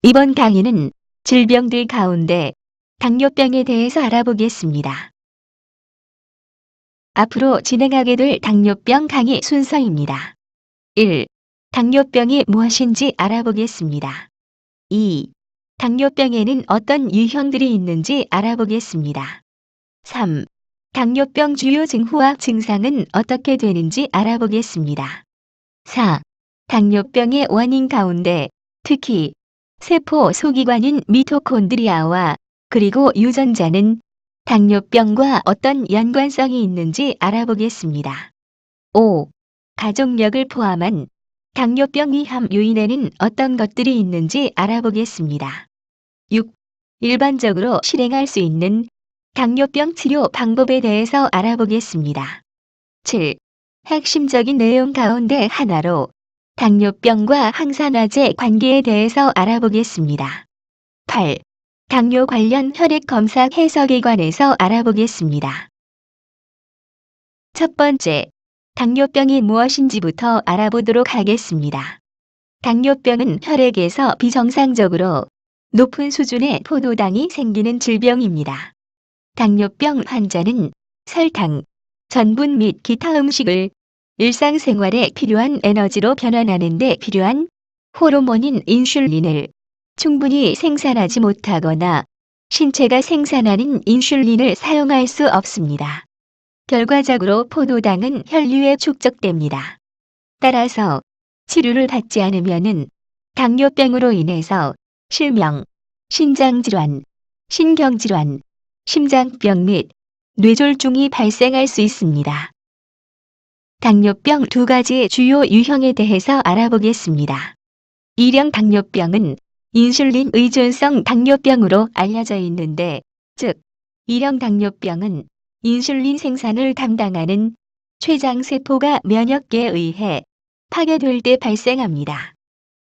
이번 강의는 질병들 가운데 당뇨병에 대해서 알아보겠습니다. 앞으로 진행하게 될 당뇨병 강의 순서입니다. 1. 당뇨병이 무엇인지 알아보겠습니다. 2. 당뇨병에는 어떤 유형들이 있는지 알아보겠습니다. 3. 당뇨병 주요 징후와 증상은 어떻게 되는지 알아보겠습니다. 4. 당뇨병의 원인 가운데 특히 세포 소기관인 미토콘드리아와 그리고 유전자는 당뇨병과 어떤 연관성이 있는지 알아보겠습니다. 5. 가족력을 포함한 당뇨병 위험 요인에는 어떤 것들이 있는지 알아보겠습니다. 6. 일반적으로 실행할 수 있는 당뇨병 치료 방법에 대해서 알아보겠습니다. 7. 핵심적인 내용 가운데 하나로 당뇨병과 항산화제 관계에 대해서 알아보겠습니다. 8. 당뇨 관련 혈액 검사 해석에 관해서 알아보겠습니다. 첫 번째, 당뇨병이 무엇인지부터 알아보도록 하겠습니다. 당뇨병은 혈액에서 비정상적으로 높은 수준의 포도당이 생기는 질병입니다. 당뇨병 환자는 설탕, 전분 및 기타 음식을 일상생활에 필요한 에너지로 변환하는 데 필요한 호르몬인 인슐린을 충분히 생산하지 못하거나 신체가 생산하는 인슐린을 사용할 수 없습니다. 결과적으로 포도당은 혈류에 축적됩니다. 따라서 치료를 받지 않으면은 당뇨병으로 인해서 실명, 신장질환, 신경질환, 심장병 및 뇌졸중이 발생할 수 있습니다. 당뇨병 두 가지의 주요 유형에 대해서 알아보겠습니다. 1형 당뇨병은 인슐린 의존성 당뇨병으로 알려져 있는데, 즉 1형 당뇨병은 인슐린 생산을 담당하는 췌장세포가 면역계에 의해 파괴될 때 발생합니다.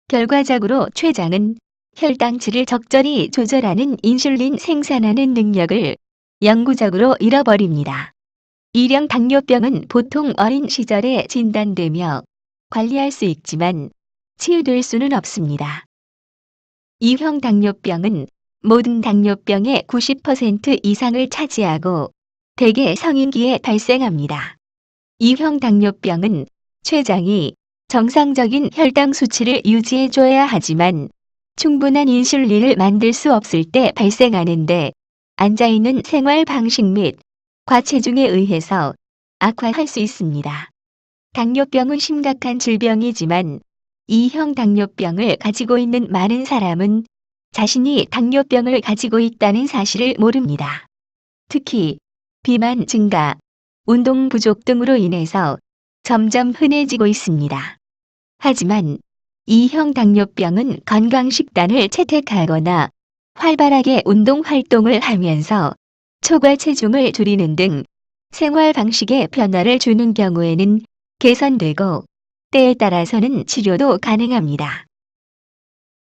결과적으로 췌장은 혈당치를 적절히 조절하는 인슐린 생산하는 능력을 영구적으로 잃어버립니다. 1형 당뇨병은 보통 어린 시절에 진단되며 관리할 수 있지만 치유될 수는 없습니다. 2형 당뇨병은 모든 당뇨병의 90% 이상을 차지하고 대개 성인기에 발생합니다. 2형 당뇨병은 췌장이 정상적인 혈당 수치를 유지해줘야 하지만 충분한 인슐린을 만들 수 없을 때 발생하는데, 앉아있는 생활 방식 및 과체중에 의해서 악화할 수 있습니다. 당뇨병은 심각한 질병이지만 2형 당뇨병을 가지고 있는 많은 사람은 자신이 당뇨병을 가지고 있다는 사실을 모릅니다. 특히 비만 증가, 운동 부족 등으로 인해서 점점 흔해지고 있습니다. 하지만 2형 당뇨병은 건강식단을 채택하거나 활발하게 운동 활동을 하면서 초과 체중을 줄이는 등 생활 방식에 변화를 주는 경우에는 개선되고 때에 따라서는 치료도 가능합니다.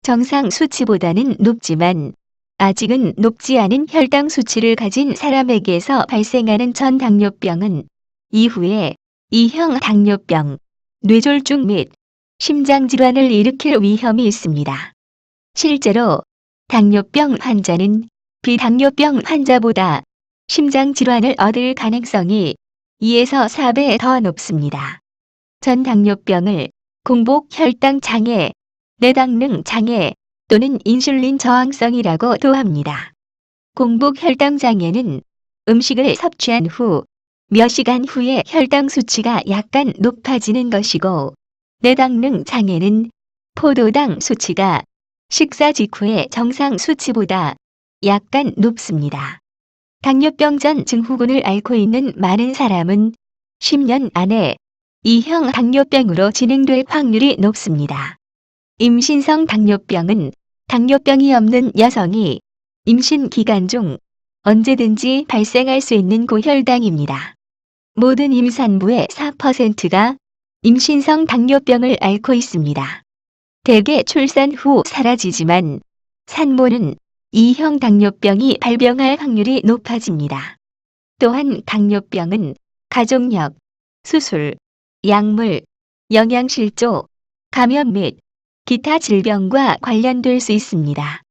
정상 수치보다는 높지만 아직은 높지 않은 혈당 수치를 가진 사람에게서 발생하는 전 당뇨병은 이후에 2형 당뇨병, 뇌졸중 및 심장질환을 일으킬 위험이 있습니다. 실제로 당뇨병 환자는 비당뇨병 환자보다 심장질환을 얻을 가능성이 2에서 4배 더 높습니다. 전 당뇨병을 공복 혈당 장애, 내당능 장애 또는 인슐린 저항성이라고도 합니다. 공복 혈당 장애는 음식을 섭취한 후 몇 시간 후에 혈당 수치가 약간 높아지는 것이고, 내당능 장애는 포도당 수치가 식사 직후의 정상 수치보다 약간 높습니다. 당뇨병 전 증후군을 앓고 있는 많은 사람은 10년 안에 2형 당뇨병으로 진행될 확률이 높습니다. 임신성 당뇨병은 당뇨병이 없는 여성이 임신 기간 중 언제든지 발생할 수 있는 고혈당입니다. 모든 임산부의 4%가 임신성 당뇨병을 앓고 있습니다. 대개 출산 후 사라지지만 산모는 2형 당뇨병이 발병할 확률이 높아집니다. 또한 당뇨병은 가족력, 수술, 약물, 영양실조, 감염 및 기타 질병과 관련될 수 있습니다.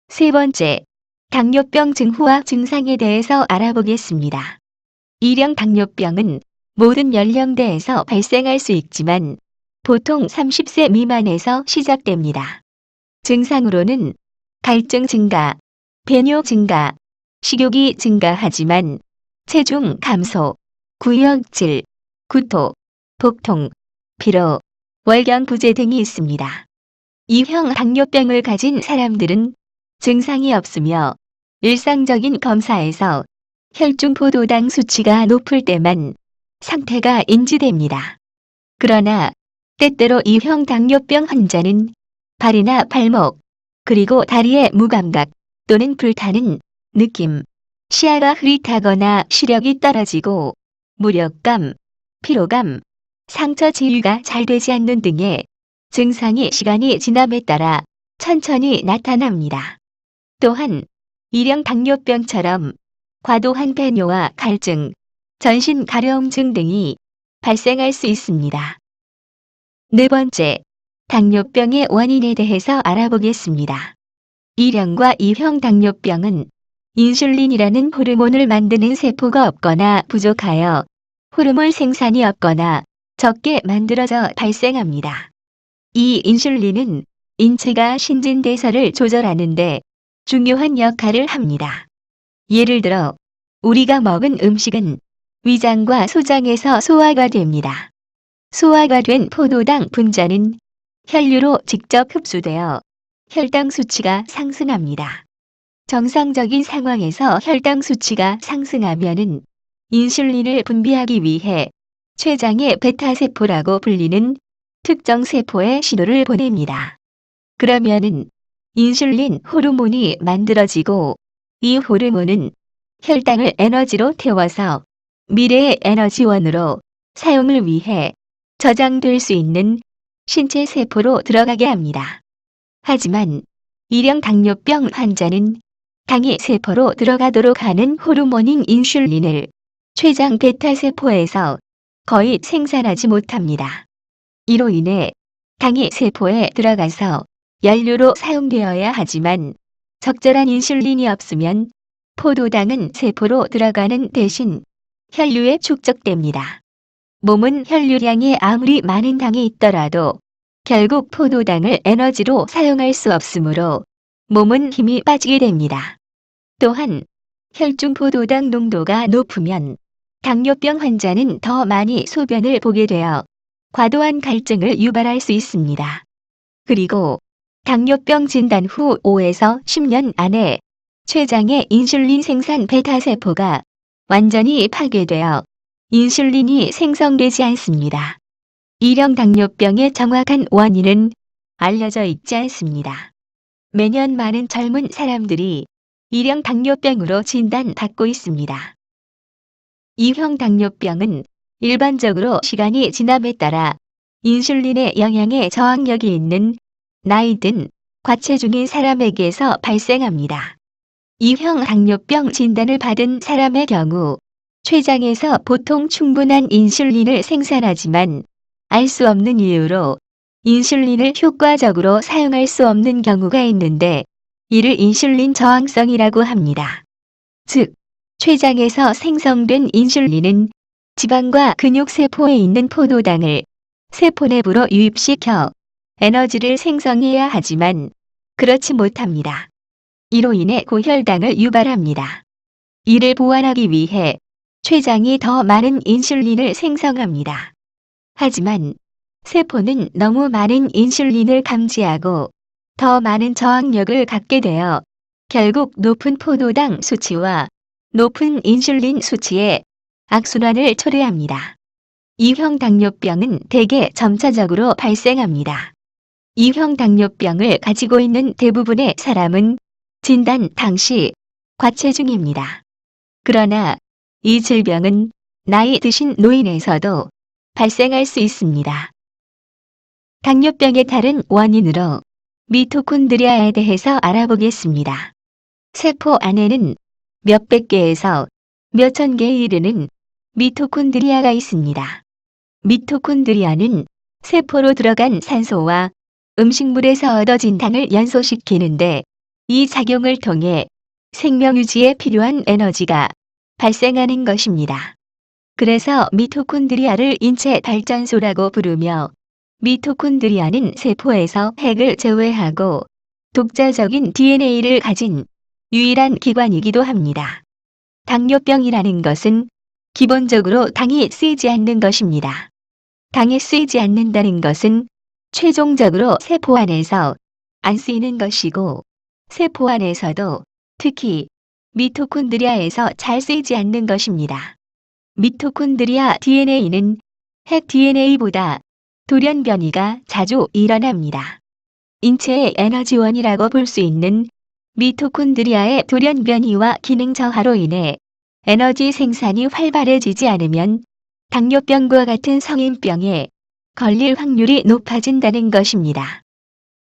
세 번째, 당뇨병 징후와 증상에 대해서 알아보겠습니다. 일형 당뇨병은 모든 연령대에서 발생할 수 있지만 보통 30세 미만에서 시작됩니다. 증상으로는 갈증 증가, 배뇨 증가, 식욕이 증가하지만 체중 감소, 구역질, 구토, 복통, 피로, 월경 부재 등이 있습니다. 2형 당뇨병을 가진 사람들은 증상이 없으며 일상적인 검사에서 혈중 포도당 수치가 높을 때만 상태가 인지됩니다. 그러나 때때로 2형 당뇨병 환자는 발이나 발목, 그리고 다리의 무감각 또는 불타는 느낌, 시야가 흐릿하거나 시력이 떨어지고 무력감, 피로감, 상처 치유가 잘 되지 않는 등의 증상이 시간이 지남에 따라 천천히 나타납니다. 또한 2형 당뇨병처럼 과도한 배뇨와 갈증, 전신 가려움증 등이 발생할 수 있습니다. 네 번째, 당뇨병의 원인에 대해서 알아보겠습니다. 1형과 2형 당뇨병은 인슐린이라는 호르몬을 만드는 세포가 없거나 부족하여 호르몬 생산이 없거나 적게 만들어져 발생합니다. 이 인슐린은 인체가 신진대사를 조절하는 데 중요한 역할을 합니다. 예를 들어 우리가 먹은 음식은 위장과 소장에서 소화가 됩니다. 소화가 된 포도당 분자는 혈류로 직접 흡수되어 혈당 수치가 상승합니다. 정상적인 상황에서 혈당 수치가 상승하면은 인슐린을 분비하기 위해 췌장의 베타세포라고 불리는 특정 세포에 신호를 보냅니다. 그러면은 인슐린 호르몬이 만들어지고 이 호르몬은 혈당을 에너지로 태워서 미래의 에너지원으로 사용을 위해 저장될 수 있는 신체 세포로 들어가게 합니다. 하지만 1형 당뇨병 환자는 당이 세포로 들어가도록 하는 호르몬인 인슐린을 췌장 베타세포에서 거의 생산하지 못합니다. 이로 인해 당이 세포에 들어가서 연료로 사용되어야 하지만 적절한 인슐린이 없으면 포도당은 세포로 들어가는 대신 혈류에 축적됩니다. 몸은 혈류량이 아무리 많은 당이 있더라도 결국 포도당을 에너지로 사용할 수 없으므로 몸은 힘이 빠지게 됩니다. 또한 혈중 포도당 농도가 높으면 당뇨병 환자는 더 많이 소변을 보게 되어 과도한 갈증을 유발할 수 있습니다. 그리고 당뇨병 진단 후 5에서 10년 안에 췌장의 인슐린 생산 베타세포가 완전히 파괴되어 인슐린이 생성되지 않습니다. 1형 당뇨병의 정확한 원인은 알려져 있지 않습니다. 매년 많은 젊은 사람들이 1형 당뇨병으로 진단받고 있습니다. 2형 당뇨병은 일반적으로 시간이 지남에 따라 인슐린의 영향에 저항력이 있는 나이 든 과체중인 사람에게서 발생합니다. 2형 당뇨병 진단을 받은 사람의 경우 췌장에서 보통 충분한 인슐린을 생산하지만 알 수 없는 이유로 인슐린을 효과적으로 사용할 수 없는 경우가 있는데 이를 인슐린 저항성이라고 합니다. 즉, 췌장에서 생성된 인슐린은 지방과 근육세포에 있는 포도당을 세포 내부로 유입시켜 에너지를 생성해야 하지만 그렇지 못합니다. 이로 인해 고혈당을 유발합니다. 이를 보완하기 위해 췌장이 더 많은 인슐린을 생성합니다. 하지만 세포는 너무 많은 인슐린을 감지하고 더 많은 저항력을 갖게 되어 결국 높은 포도당 수치와 높은 인슐린 수치의 악순환을 초래합니다. 2형 당뇨병은 대개 점차적으로 발생합니다. 2형 당뇨병을 가지고 있는 대부분의 사람은 진단 당시 과체중입니다. 그러나 이 질병은 나이 드신 노인에서도 발생할 수 있습니다. 당뇨병의 다른 원인으로 미토콘드리아에 대해서 알아보겠습니다. 세포 안에는 몇백 개에서 몇천 개에 이르는 미토콘드리아가 있습니다. 미토콘드리아는 세포로 들어간 산소와 음식물에서 얻어진 당을 연소시키는데 이 작용을 통해 생명 유지에 필요한 에너지가 발생하는 것입니다. 그래서 미토콘드리아를 인체 발전소라고 부르며 미토콘드리아는 세포에서 핵을 제외하고 독자적인 DNA를 가진 유일한 기관이기도 합니다. 당뇨병이라는 것은 기본적으로 당이 쓰이지 않는 것입니다. 당이 쓰이지 않는다는 것은 최종적으로 세포 안에서 안 쓰이는 것이고 세포 안에서도 특히 미토콘드리아에서 잘 쓰이지 않는 것입니다. 미토콘드리아 DNA는 핵 DNA보다 돌연 변이가 자주 일어납니다. 인체의 에너지원이라고 볼 수 있는 미토콘드리아의 돌연 변이와 기능 저하로 인해 에너지 생산이 활발해지지 않으면 당뇨병과 같은 성인병에 걸릴 확률이 높아진다는 것입니다.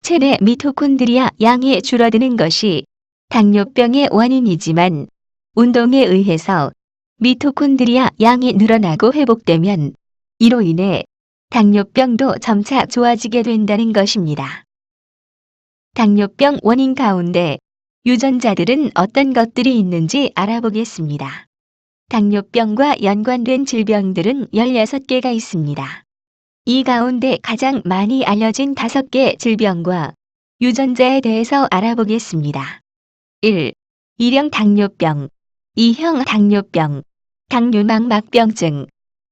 체내 미토콘드리아 양이 줄어드는 것이 당뇨병의 원인이지만 운동에 의해서 미토콘드리아 양이 늘어나고 회복되면 이로 인해 당뇨병도 점차 좋아지게 된다는 것입니다. 당뇨병 원인 가운데 유전자들은 어떤 것들이 있는지 알아보겠습니다. 당뇨병과 연관된 질병들은 16개가 있습니다. 이 가운데 가장 많이 알려진 5개 질병과 유전자에 대해서 알아보겠습니다. 1. 1형 당뇨병, 2형 당뇨병, 당뇨망막병증,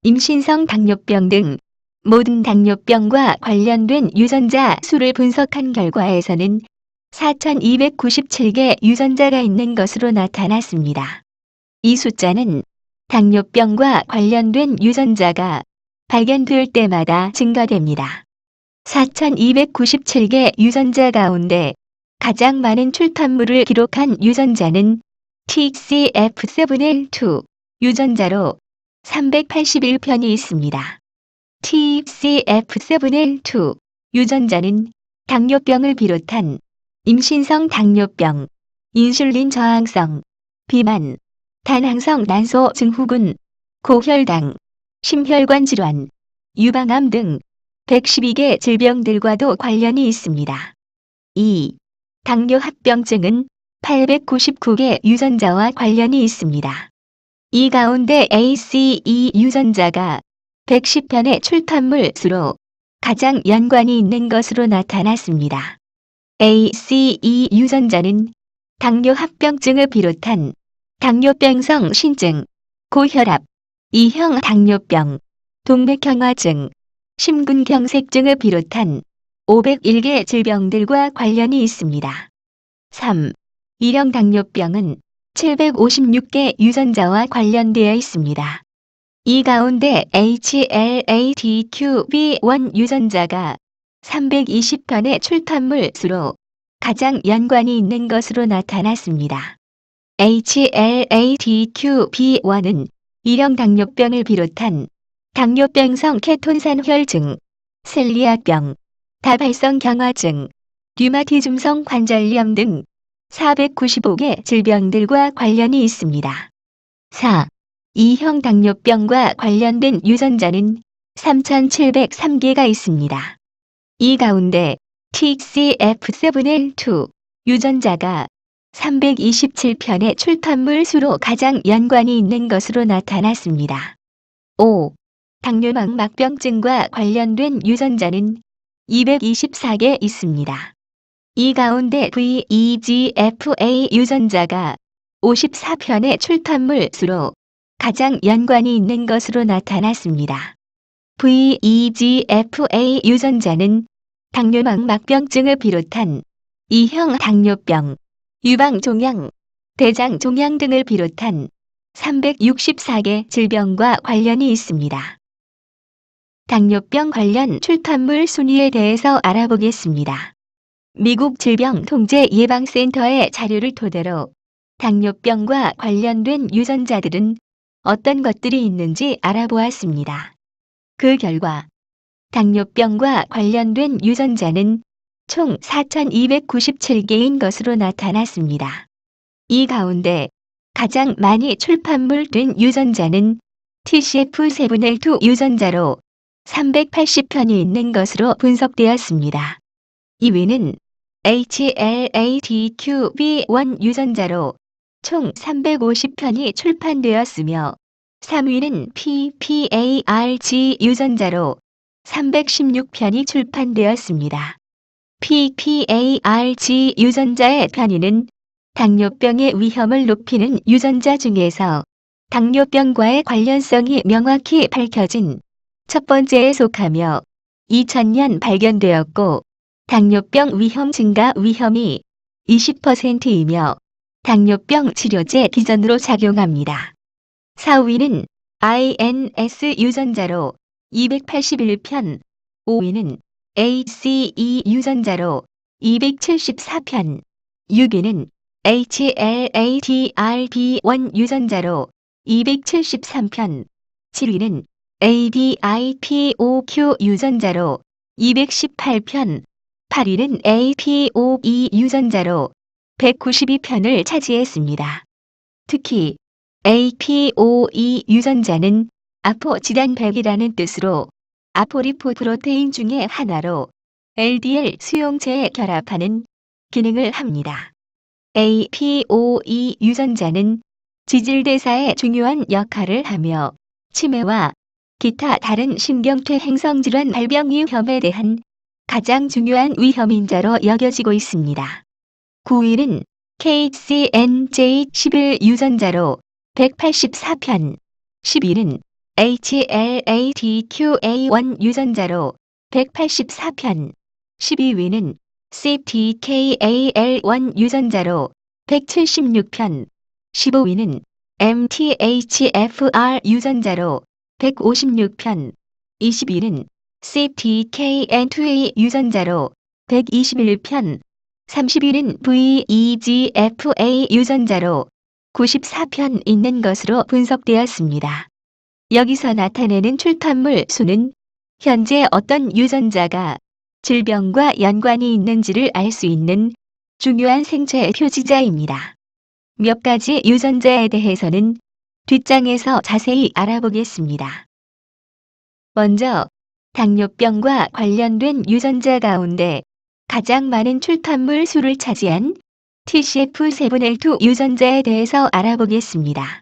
임신성 당뇨병 등 모든 당뇨병과 관련된 유전자 수를 분석한 결과에서는 4,297개 유전자가 있는 것으로 나타났습니다. 이 숫자는 당뇨병과 관련된 유전자가 발견될 때마다 증가됩니다. 4,297개 유전자 가운데 가장 많은 출판물을 기록한 유전자는 TCF7L2 유전자로 381편이 있습니다. TCF7L2 유전자는 당뇨병을 비롯한 임신성 당뇨병, 인슐린 저항성, 비만, 다낭성 난소 증후군, 고혈당, 심혈관 질환, 유방암 등 112개 질병들과도 관련이 있습니다. 2. 당뇨합병증은 899개 유전자와 관련이 있습니다. 이 가운데 ACE 유전자가 110편의 출판물 수로 가장 연관이 있는 것으로 나타났습니다. ACE 유전자는 당뇨합병증을 비롯한 당뇨병성 신증, 고혈압, 2형 당뇨병, 동맥경화증, 심근경색증을 비롯한 501개 질병들과 관련이 있습니다. 3. 1형 당뇨병은 756개 유전자와 관련되어 있습니다. 이 가운데 HLA-TQB1 유전자가 320편의 출판물 수로 가장 연관이 있는 것으로 나타났습니다. HLA-TQB1은 1형 당뇨병을 비롯한 당뇨병성 케톤산 혈증, 셀리악병, 다발성 경화증, 류마티즘성 관절염 등 495개 질병들과 관련이 있습니다. 4. 2형 당뇨병과 관련된 유전자는 3,703개가 있습니다. 이 가운데 TCF7L2 유전자가 327편의 출판물 수로 가장 연관이 있는 것으로 나타났습니다. 5. 당뇨망막병증과 관련된 유전자는 224개 있습니다. 이 가운데 VEGFA 유전자가 54편의 출판물 수로 가장 연관이 있는 것으로 나타났습니다. VEGFA 유전자는 당뇨망막병증을 비롯한 2형 당뇨병, 유방종양, 대장종양 등을 비롯한 364개 질병과 관련이 있습니다. 당뇨병 관련 출판물 순위에 대해서 알아보겠습니다. 미국 질병통제예방센터의 자료를 토대로 당뇨병과 관련된 유전자들은 어떤 것들이 있는지 알아보았습니다. 그 결과 당뇨병과 관련된 유전자는 총 4,297개인 것으로 나타났습니다. 이 가운데 가장 많이 출판물된 유전자는 TCF7L2 유전자로 380편이 있는 것으로 분석되었습니다. 2위는 HLA-TQB1 유전자로 총 350편이 출판되었으며 3위는 PPARG 유전자로 316편이 출판되었습니다. PPARG 유전자의 편의는 당뇨병의 위험을 높이는 유전자 중에서 당뇨병과의 관련성이 명확히 밝혀진 첫 번째에 속하며 2000년 발견되었고 당뇨병 위험 증가 위험이 20%이며 당뇨병 치료제 기전으로 작용합니다. 4위는 INS 유전자로 281편, 5위는 HCE 유전자로 274편, 6위는 HLA-TRB1 유전자로 273편, 7위는 ABIPOQ 유전자로 218편, 8위는 APOE 유전자로 192편을 차지했습니다. 특히 APOE 유전자는 아포지단백이라는 뜻으로 아포리포프로테인 중의 하나로 LDL 수용체에 결합하는 기능을 합니다. APOE 유전자는 지질대사에 중요한 역할을 하며 치매와 기타 다른 신경퇴 행성질환 발병 위험에 대한 가장 중요한 위험인자로 여겨지고 있습니다. 9위는 KCNJ11 유전자로 184편, 10위는 HLA-TQA1 유전자로 184편, 12위는 CTKAL1 유전자로 176편, 15위는 MTHFR 유전자로 156편, 20위는 CTKN2A 유전자로 121편, 30위는 VEGFA 유전자로 94편 있는 것으로 분석되었습니다. 여기서 나타내는 출판물 수는 현재 어떤 유전자가 질병과 연관이 있는지를 알 수 있는 중요한 생체 표지자입니다. 몇 가지 유전자에 대해서는 뒷장에서 자세히 알아보겠습니다. 먼저 당뇨병과 관련된 유전자 가운데 가장 많은 출판물 수를 차지한 TCF7L2 유전자에 대해서 알아보겠습니다.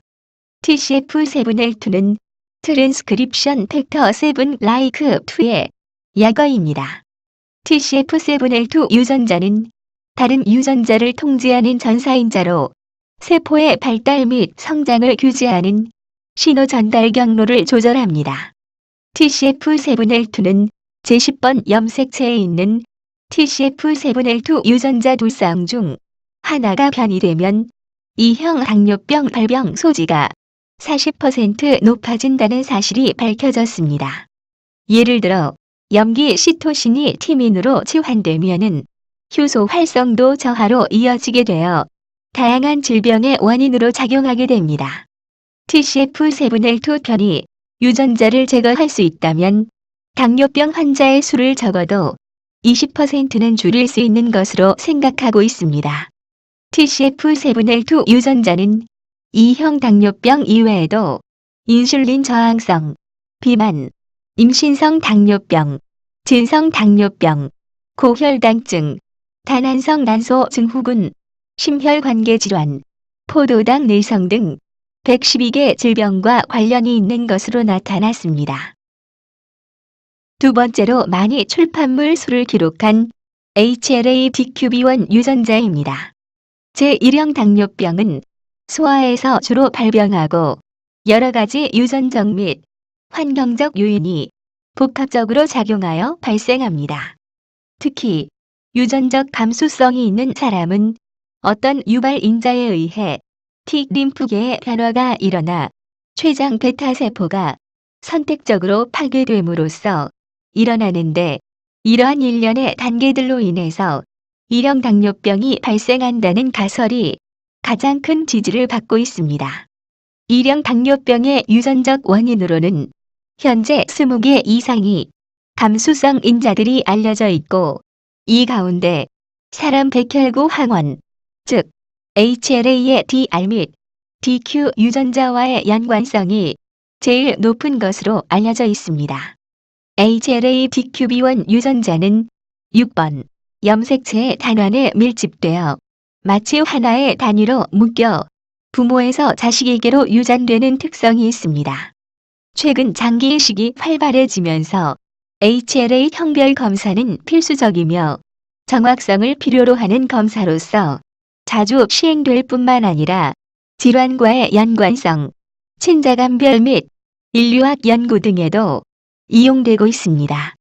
TCF7L2는 트랜스크립션 팩터 7 like 2의 약어입니다. TCF7L2 유전자는 다른 유전자를 통제하는 전사인자로 세포의 발달 및 성장을 규제하는 신호 전달 경로를 조절합니다. TCF7L2는 제10번 염색체에 있는 TCF7L2 유전자 두 쌍 중 하나가 변이되면 E형 당뇨병 발병 소지가 40% 높아진다는 사실이 밝혀졌습니다. 예를 들어 염기 시토신이 티민으로 치환되면은 효소 활성도 저하로 이어지게 되어 다양한 질병의 원인으로 작용하게 됩니다. TCF7L2 편이 유전자를 제거할 수 있다면 당뇨병 환자의 수를 적어도 20%는 줄일 수 있는 것으로 생각하고 있습니다. TCF7L2 유전자는 E형 당뇨병 이외에도 인슐린 저항성, 비만, 임신성 당뇨병, 진성 당뇨병, 고혈당증, 다난성 난소 증후군, 심혈관계질환, 포도당 내성 등 112개 질병과 관련이 있는 것으로 나타났습니다. 두 번째로 많이 출판물 수를 기록한 HLA-DQB1 유전자입니다. 제1형 당뇨병은 소아에서 주로 발병하고 여러 가지 유전적 및 환경적 요인이 복합적으로 작용하여 발생합니다. 특히 유전적 감수성이 있는 사람은 어떤 유발 인자에 의해 T 림프계의 변화가 일어나 췌장 베타세포가 선택적으로 파괴됨으로써 일어나는데 이러한 일련의 단계들로 인해서 1형 당뇨병이 발생한다는 가설이 가장 큰 지지를 받고 있습니다. 1형 당뇨병의 유전적 원인으로는 현재 20개 이상이 감수성 인자들이 알려져 있고 이 가운데 사람 백혈구 항원, 즉 HLA의 DR 및 DQ 유전자와의 연관성이 제일 높은 것으로 알려져 있습니다. HLA-DQB1 유전자는 6번, 염색체의 단원에 밀집되어 마치 하나의 단위로 묶여 부모에서 자식에게로 유전되는 특성이 있습니다. 최근 장기 이식이 활발해지면서 HLA 형별 검사는 필수적이며 정확성을 필요로 하는 검사로서 자주 시행될 뿐만 아니라 질환과의 연관성, 친자간별 및 인류학 연구 등에도 이용되고 있습니다.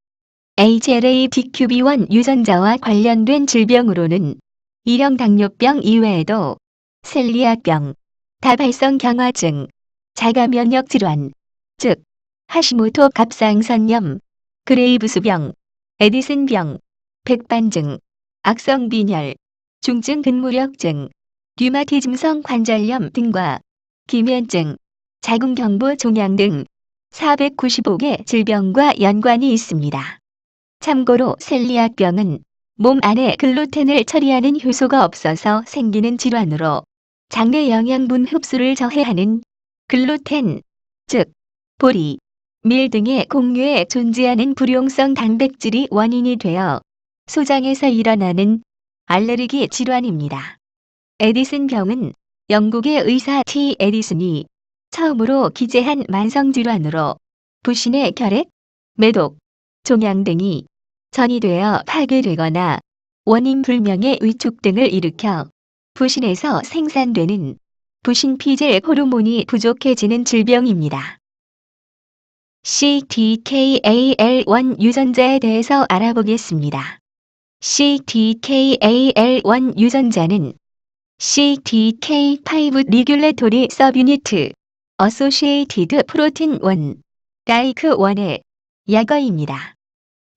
HLA-DQB1 유전자와 관련된 질병으로는 일형 당뇨병 이외에도 셀리악병, 다발성 경화증, 자가면역 질환, 즉 하시모토 갑상선염, 그레이브스병, 에디슨병, 백반증, 악성빈혈, 중증 근무력증, 류마티즘성 관절염 등과 기면증, 자궁경부 종양 등 495개 질병과 연관이 있습니다. 참고로 셀리악병은 몸 안에 글루텐을 처리하는 효소가 없어서 생기는 질환으로 장내 영양분 흡수를 저해하는 글루텐, 즉 보리, 밀 등의 곡류에 존재하는 불용성 단백질이 원인이 되어 소장에서 일어나는 알레르기 질환입니다. 에디슨병은 영국의 의사 T. 에디슨이 처음으로 기재한 만성질환으로 부신의 결핵, 매독, 종양 등이 전이되어 파괴되거나 원인 불명의 위축 등을 일으켜 부신에서 생산되는 부신피질 호르몬이 부족해지는 질병입니다. CTKAL1 유전자에 대해서 알아보겠습니다. CTKAL1 유전자는 CTK5 Regulatory Subunit Associated Protein 1, like1의 약어입니다.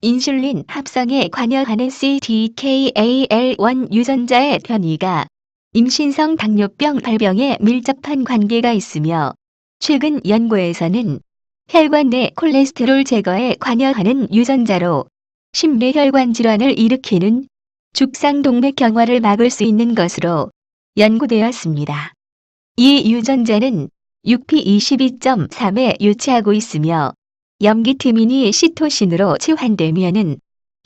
인슐린 합성에 관여하는 CTKAL1 유전자의 변이가 임신성 당뇨병 발병에 밀접한 관계가 있으며 최근 연구에서는 혈관 내 콜레스테롤 제거에 관여하는 유전자로 심뇌혈관 질환을 일으키는 죽상동맥 경화를 막을 수 있는 것으로 연구되었습니다. 이 유전자는 UP22.3에 유치하고 있으며 염기티민이 시토신으로 치환되면은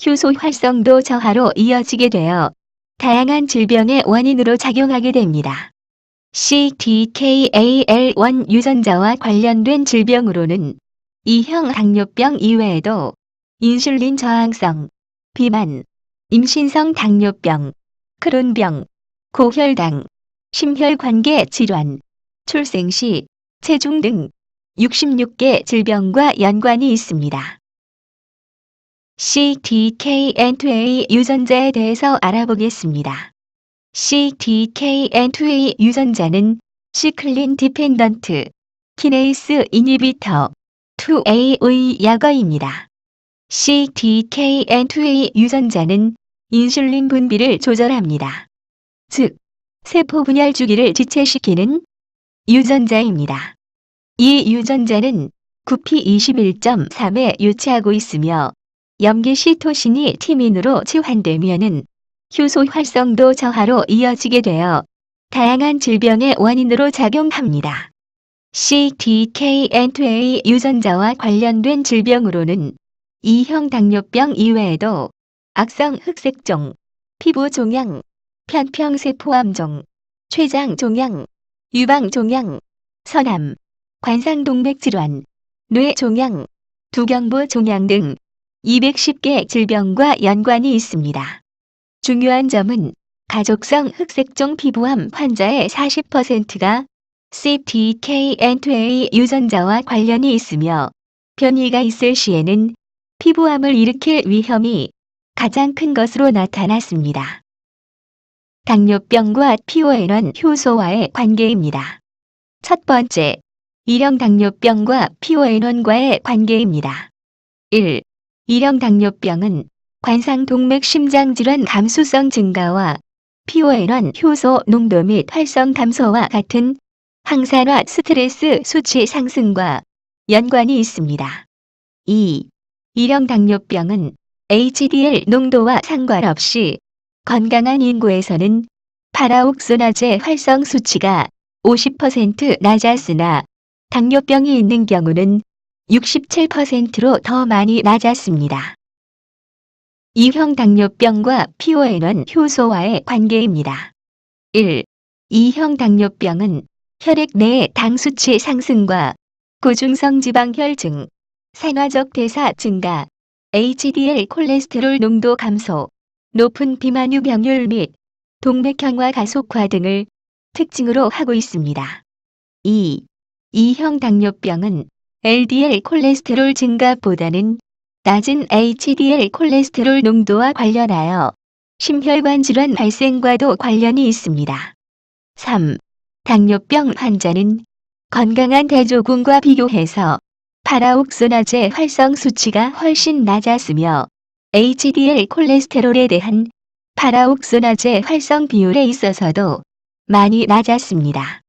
효소 활성도 저하로 이어지게 되어 다양한 질병의 원인으로 작용하게 됩니다. CTKAL1 유전자와 관련된 질병으로는 이형 당뇨병 이외에도 인슐린 저항성, 비만, 임신성 당뇨병, 크론병, 고혈당, 심혈관계 질환, 출생 시 체중 등 66개 질병과 연관이 있습니다. CTKN2A 유전자에 대해서 알아보겠습니다. CTKN2A 유전자는 시클린 디펜던트 키네이스 이니비터 2A의 약어입니다. CTKN2A 유전자는 인슐린 분비를 조절합니다. 즉, 세포 분열 주기를 지체시키는 유전자입니다. 이 유전자는9p21.3에 유치하고 있으며 염기시토신이 티민으로 치환되면은 효소 활성도 저하로 이어지게 되어 다양한 질병의 원인으로 작용합니다. CTKN2A 유전자와 관련된 질병으로는 이형 당뇨병 이외에도 악성 흑색종, 피부 종양, 편평세포암종, 췌장 종양, 유방 종양, 선암, 관상동맥 질환, 뇌 종양, 두경부 종양 등 210개 질병과 연관이 있습니다. 중요한 점은 가족성 흑색종 피부암 환자의 40%가 CTKN2A 유전자와 관련이 있으며 변이가 있을 시에는 피부암을 일으킬 위험이 가장 큰 것으로 나타났습니다. 당뇨병과 PON1 효소와의 관계입니다. 첫 번째, 일형 당뇨병과 PON1과의 관계입니다. 1. 일형 당뇨병은 관상동맥 심장질환 감수성 증가와 PON1 효소 농도 및 활성 감소와 같은 항산화 스트레스 수치 상승과 연관이 있습니다. 2. 일형 당뇨병은 HDL 농도와 상관없이 건강한 인구에서는 파라옥소나제 활성 수치가 50% 낮았으나 당뇨병이 있는 경우는 67%로 더 많이 낮았습니다. 2형 당뇨병과 PON원 효소와의 관계입니다. 1. 2형 당뇨병은 혈액 내의 당 수치 상승과 고중성 지방혈증, 산화적 대사 증가, HDL 콜레스테롤 농도 감소, 높은 비만유 병률 및 동맥경화 가속화 등을 특징으로 하고 있습니다. 2. 2형 당뇨병은 LDL 콜레스테롤 증가보다는 낮은 HDL 콜레스테롤 농도와 관련하여 심혈관 질환 발생과도 관련이 있습니다. 3. 당뇨병 환자는 건강한 대조군과 비교해서 파라옥소나제 활성 수치가 훨씬 낮았으며 HDL 콜레스테롤에 대한 파라옥소나제 활성 비율에 있어서도 많이 낮았습니다.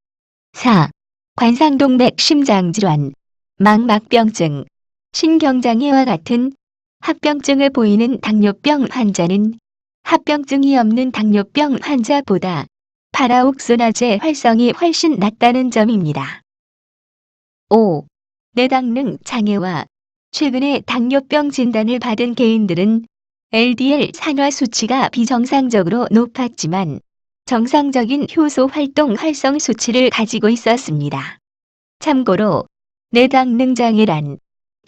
4. 관상동맥 심장질환, 망막병증, 신경장애와 같은 합병증을 보이는 당뇨병 환자는 합병증이 없는 당뇨병 환자보다 파라옥소나제 활성이 훨씬 낮다는 점입니다. 5. 내당능 장애와 최근에 당뇨병 진단을 받은 개인들은 LDL 산화 수치가 비정상적으로 높았지만 정상적인 효소 활동 활성 수치를 가지고 있었습니다. 참고로 내당능 장애란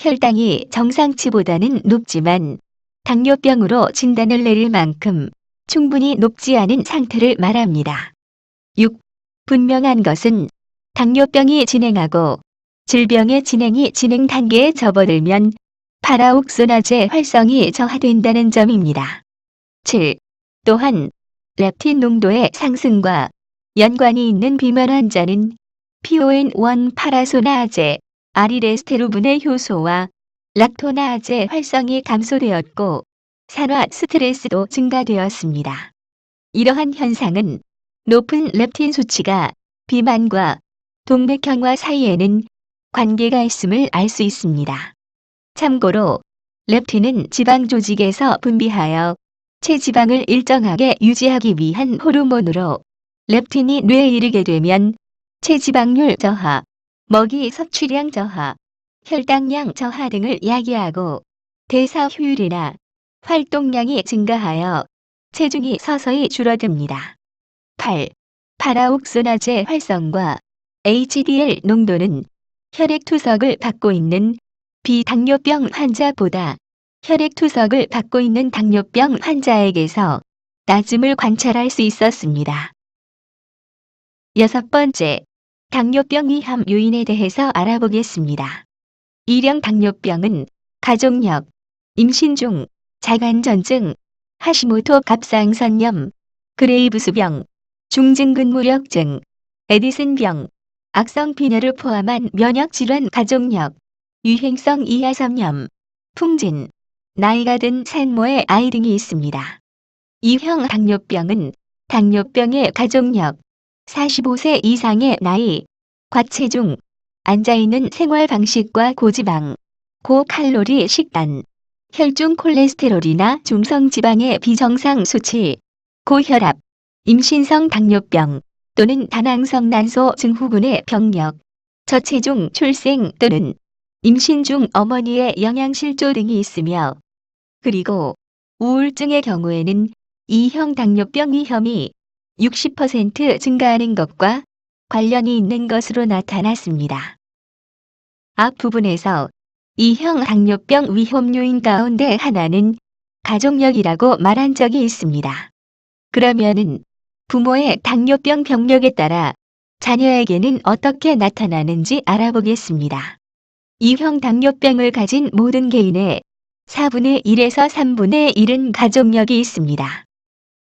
혈당이 정상치보다는 높지만 당뇨병으로 진단을 내릴 만큼 충분히 높지 않은 상태를 말합니다. 6. 분명한 것은 당뇨병이 진행하고 질병의 진행이 진행 단계에 접어들면 파라옥소나제 활성이 저하된다는 점입니다. 7. 또한 렙틴 농도의 상승과 연관이 있는 비만 환자는 PON1 파라소나아제, 아리레스테루분의 효소와 락토나아제 활성이 감소되었고 산화 스트레스도 증가되었습니다. 이러한 현상은 높은 렙틴 수치가 비만과 동맥경화 사이에는 관계가 있음을 알 수 있습니다. 참고로 렙틴은 지방 조직에서 분비하여 체지방을 일정하게 유지하기 위한 호르몬으로 렙틴이 뇌에 이르게 되면 체지방률 저하, 먹이 섭취량 저하, 혈당량 저하 등을 야기하고 대사 효율이나 활동량이 증가하여 체중이 서서히 줄어듭니다. 8. 파라옥소나제 활성과 HDL 농도는 혈액 투석을 받고 있는 비당뇨병 환자보다 혈액 투석을 받고 있는 당뇨병 환자에게서 낮음을 관찰할 수 있었습니다. 6번째, 당뇨병 위험 요인에 대해서 알아보겠습니다. 1형 당뇨병은 가족력, 임신 중, 자간전증, 하시모토 갑상선염, 그레이브스병, 중증근무력증, 에디슨병, 악성 빈혈을 포함한 면역질환 가족력, 유행성 이하섬염, 풍진, 나이가 든 산모의 아이 등이 있습니다. 2형 당뇨병은 당뇨병의 가족력, 45세 이상의 나이, 과체중, 앉아있는 생활 방식과 고지방, 고칼로리 식단, 혈중 콜레스테롤이나 중성지방의 비정상 수치, 고혈압, 임신성 당뇨병 또는 다낭성 난소 증후군의 병력, 저체중 출생 또는 임신 중 어머니의 영양실조 등이 있으며 그리고 우울증의 경우에는 2형 당뇨병 위험이 60% 증가하는 것과 관련이 있는 것으로 나타났습니다. 앞 부분에서 2형 당뇨병 위험 요인 가운데 하나는 가족력이라고 말한 적이 있습니다. 그러면은 부모의 당뇨병 병력에 따라 자녀에게는 어떻게 나타나는지 알아보겠습니다. 2형 당뇨병을 가진 모든 개인의 4분의 1에서 3분의 1은 가족력이 있습니다.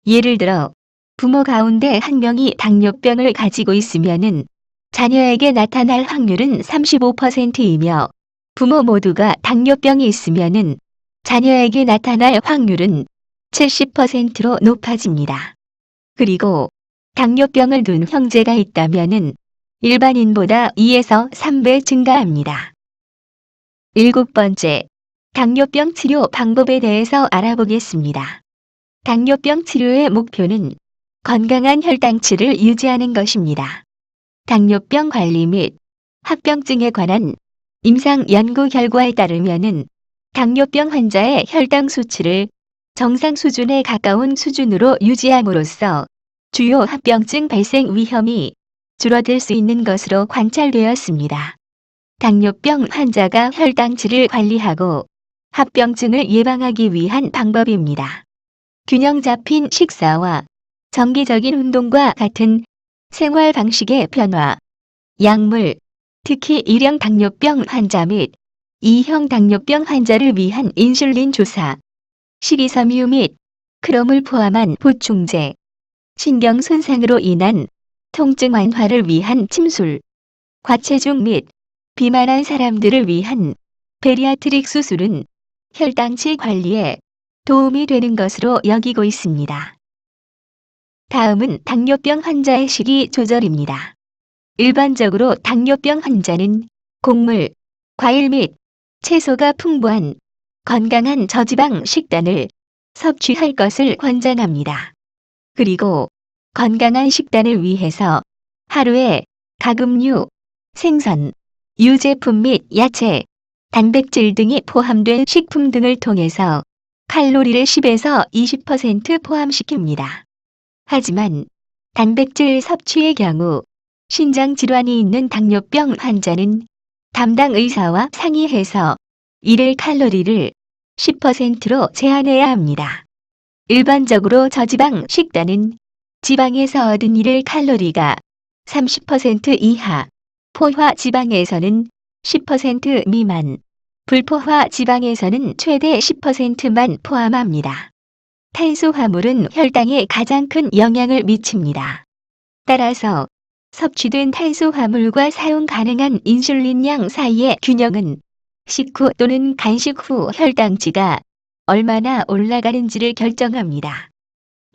예를 들어 부모 가운데 한 명이 당뇨병을 가지고 있으면은 자녀에게 나타날 확률은 35%이며 부모 모두가 당뇨병이 있으면은 자녀에게 나타날 확률은 70%로 높아집니다. 그리고 당뇨병을 둔 형제가 있다면은 일반인보다 2에서 3배 증가합니다. 7번째, 당뇨병 치료 방법에 대해서 알아보겠습니다. 당뇨병 치료의 목표는 건강한 혈당치를 유지하는 것입니다. 당뇨병 관리 및 합병증에 관한 임상 연구 결과에 따르면은 당뇨병 환자의 혈당 수치를 정상 수준에 가까운 수준으로 유지함으로써 주요 합병증 발생 위험이 줄어들 수 있는 것으로 관찰되었습니다. 당뇨병 환자가 혈당치를 관리하고 합병증을 예방하기 위한 방법입니다. 균형 잡힌 식사와 정기적인 운동과 같은 생활 방식의 변화, 약물, 특히 1형 당뇨병 환자 및 2형 당뇨병 환자를 위한 인슐린 조사, 식이섬유 및 크롬을 포함한 보충제, 신경 손상으로 인한 통증 완화를 위한 침술, 과체중 및 비만한 사람들을 위한 베리아트릭 수술은 혈당치 관리에 도움이 되는 것으로 여기고 있습니다. 다음은 당뇨병 환자의 식이 조절입니다. 일반적으로 당뇨병 환자는 곡물, 과일 및 채소가 풍부한 건강한 저지방 식단을 섭취할 것을 권장합니다. 그리고 건강한 식단을 위해서 하루에 가금류, 생선, 유제품 및 야채, 단백질 등이 포함된 식품 등을 통해서 칼로리를 10에서 20% 포함시킵니다. 하지만 단백질 섭취의 경우 신장 질환이 있는 당뇨병 환자는 담당 의사와 상의해서 일일 칼로리를 10%로 제한해야 합니다. 일반적으로 저지방 식단은 지방에서 얻은 일일 칼로리가 30% 이하, 포화 지방에서는 10% 미만, 불포화 지방에서는 최대 10%만 포함합니다. 탄수화물은 혈당에 가장 큰 영향을 미칩니다. 따라서 섭취된 탄수화물과 사용 가능한 인슐린량 사이의 균형은 식후 또는 간식 후 혈당치가 얼마나 올라가는지를 결정합니다.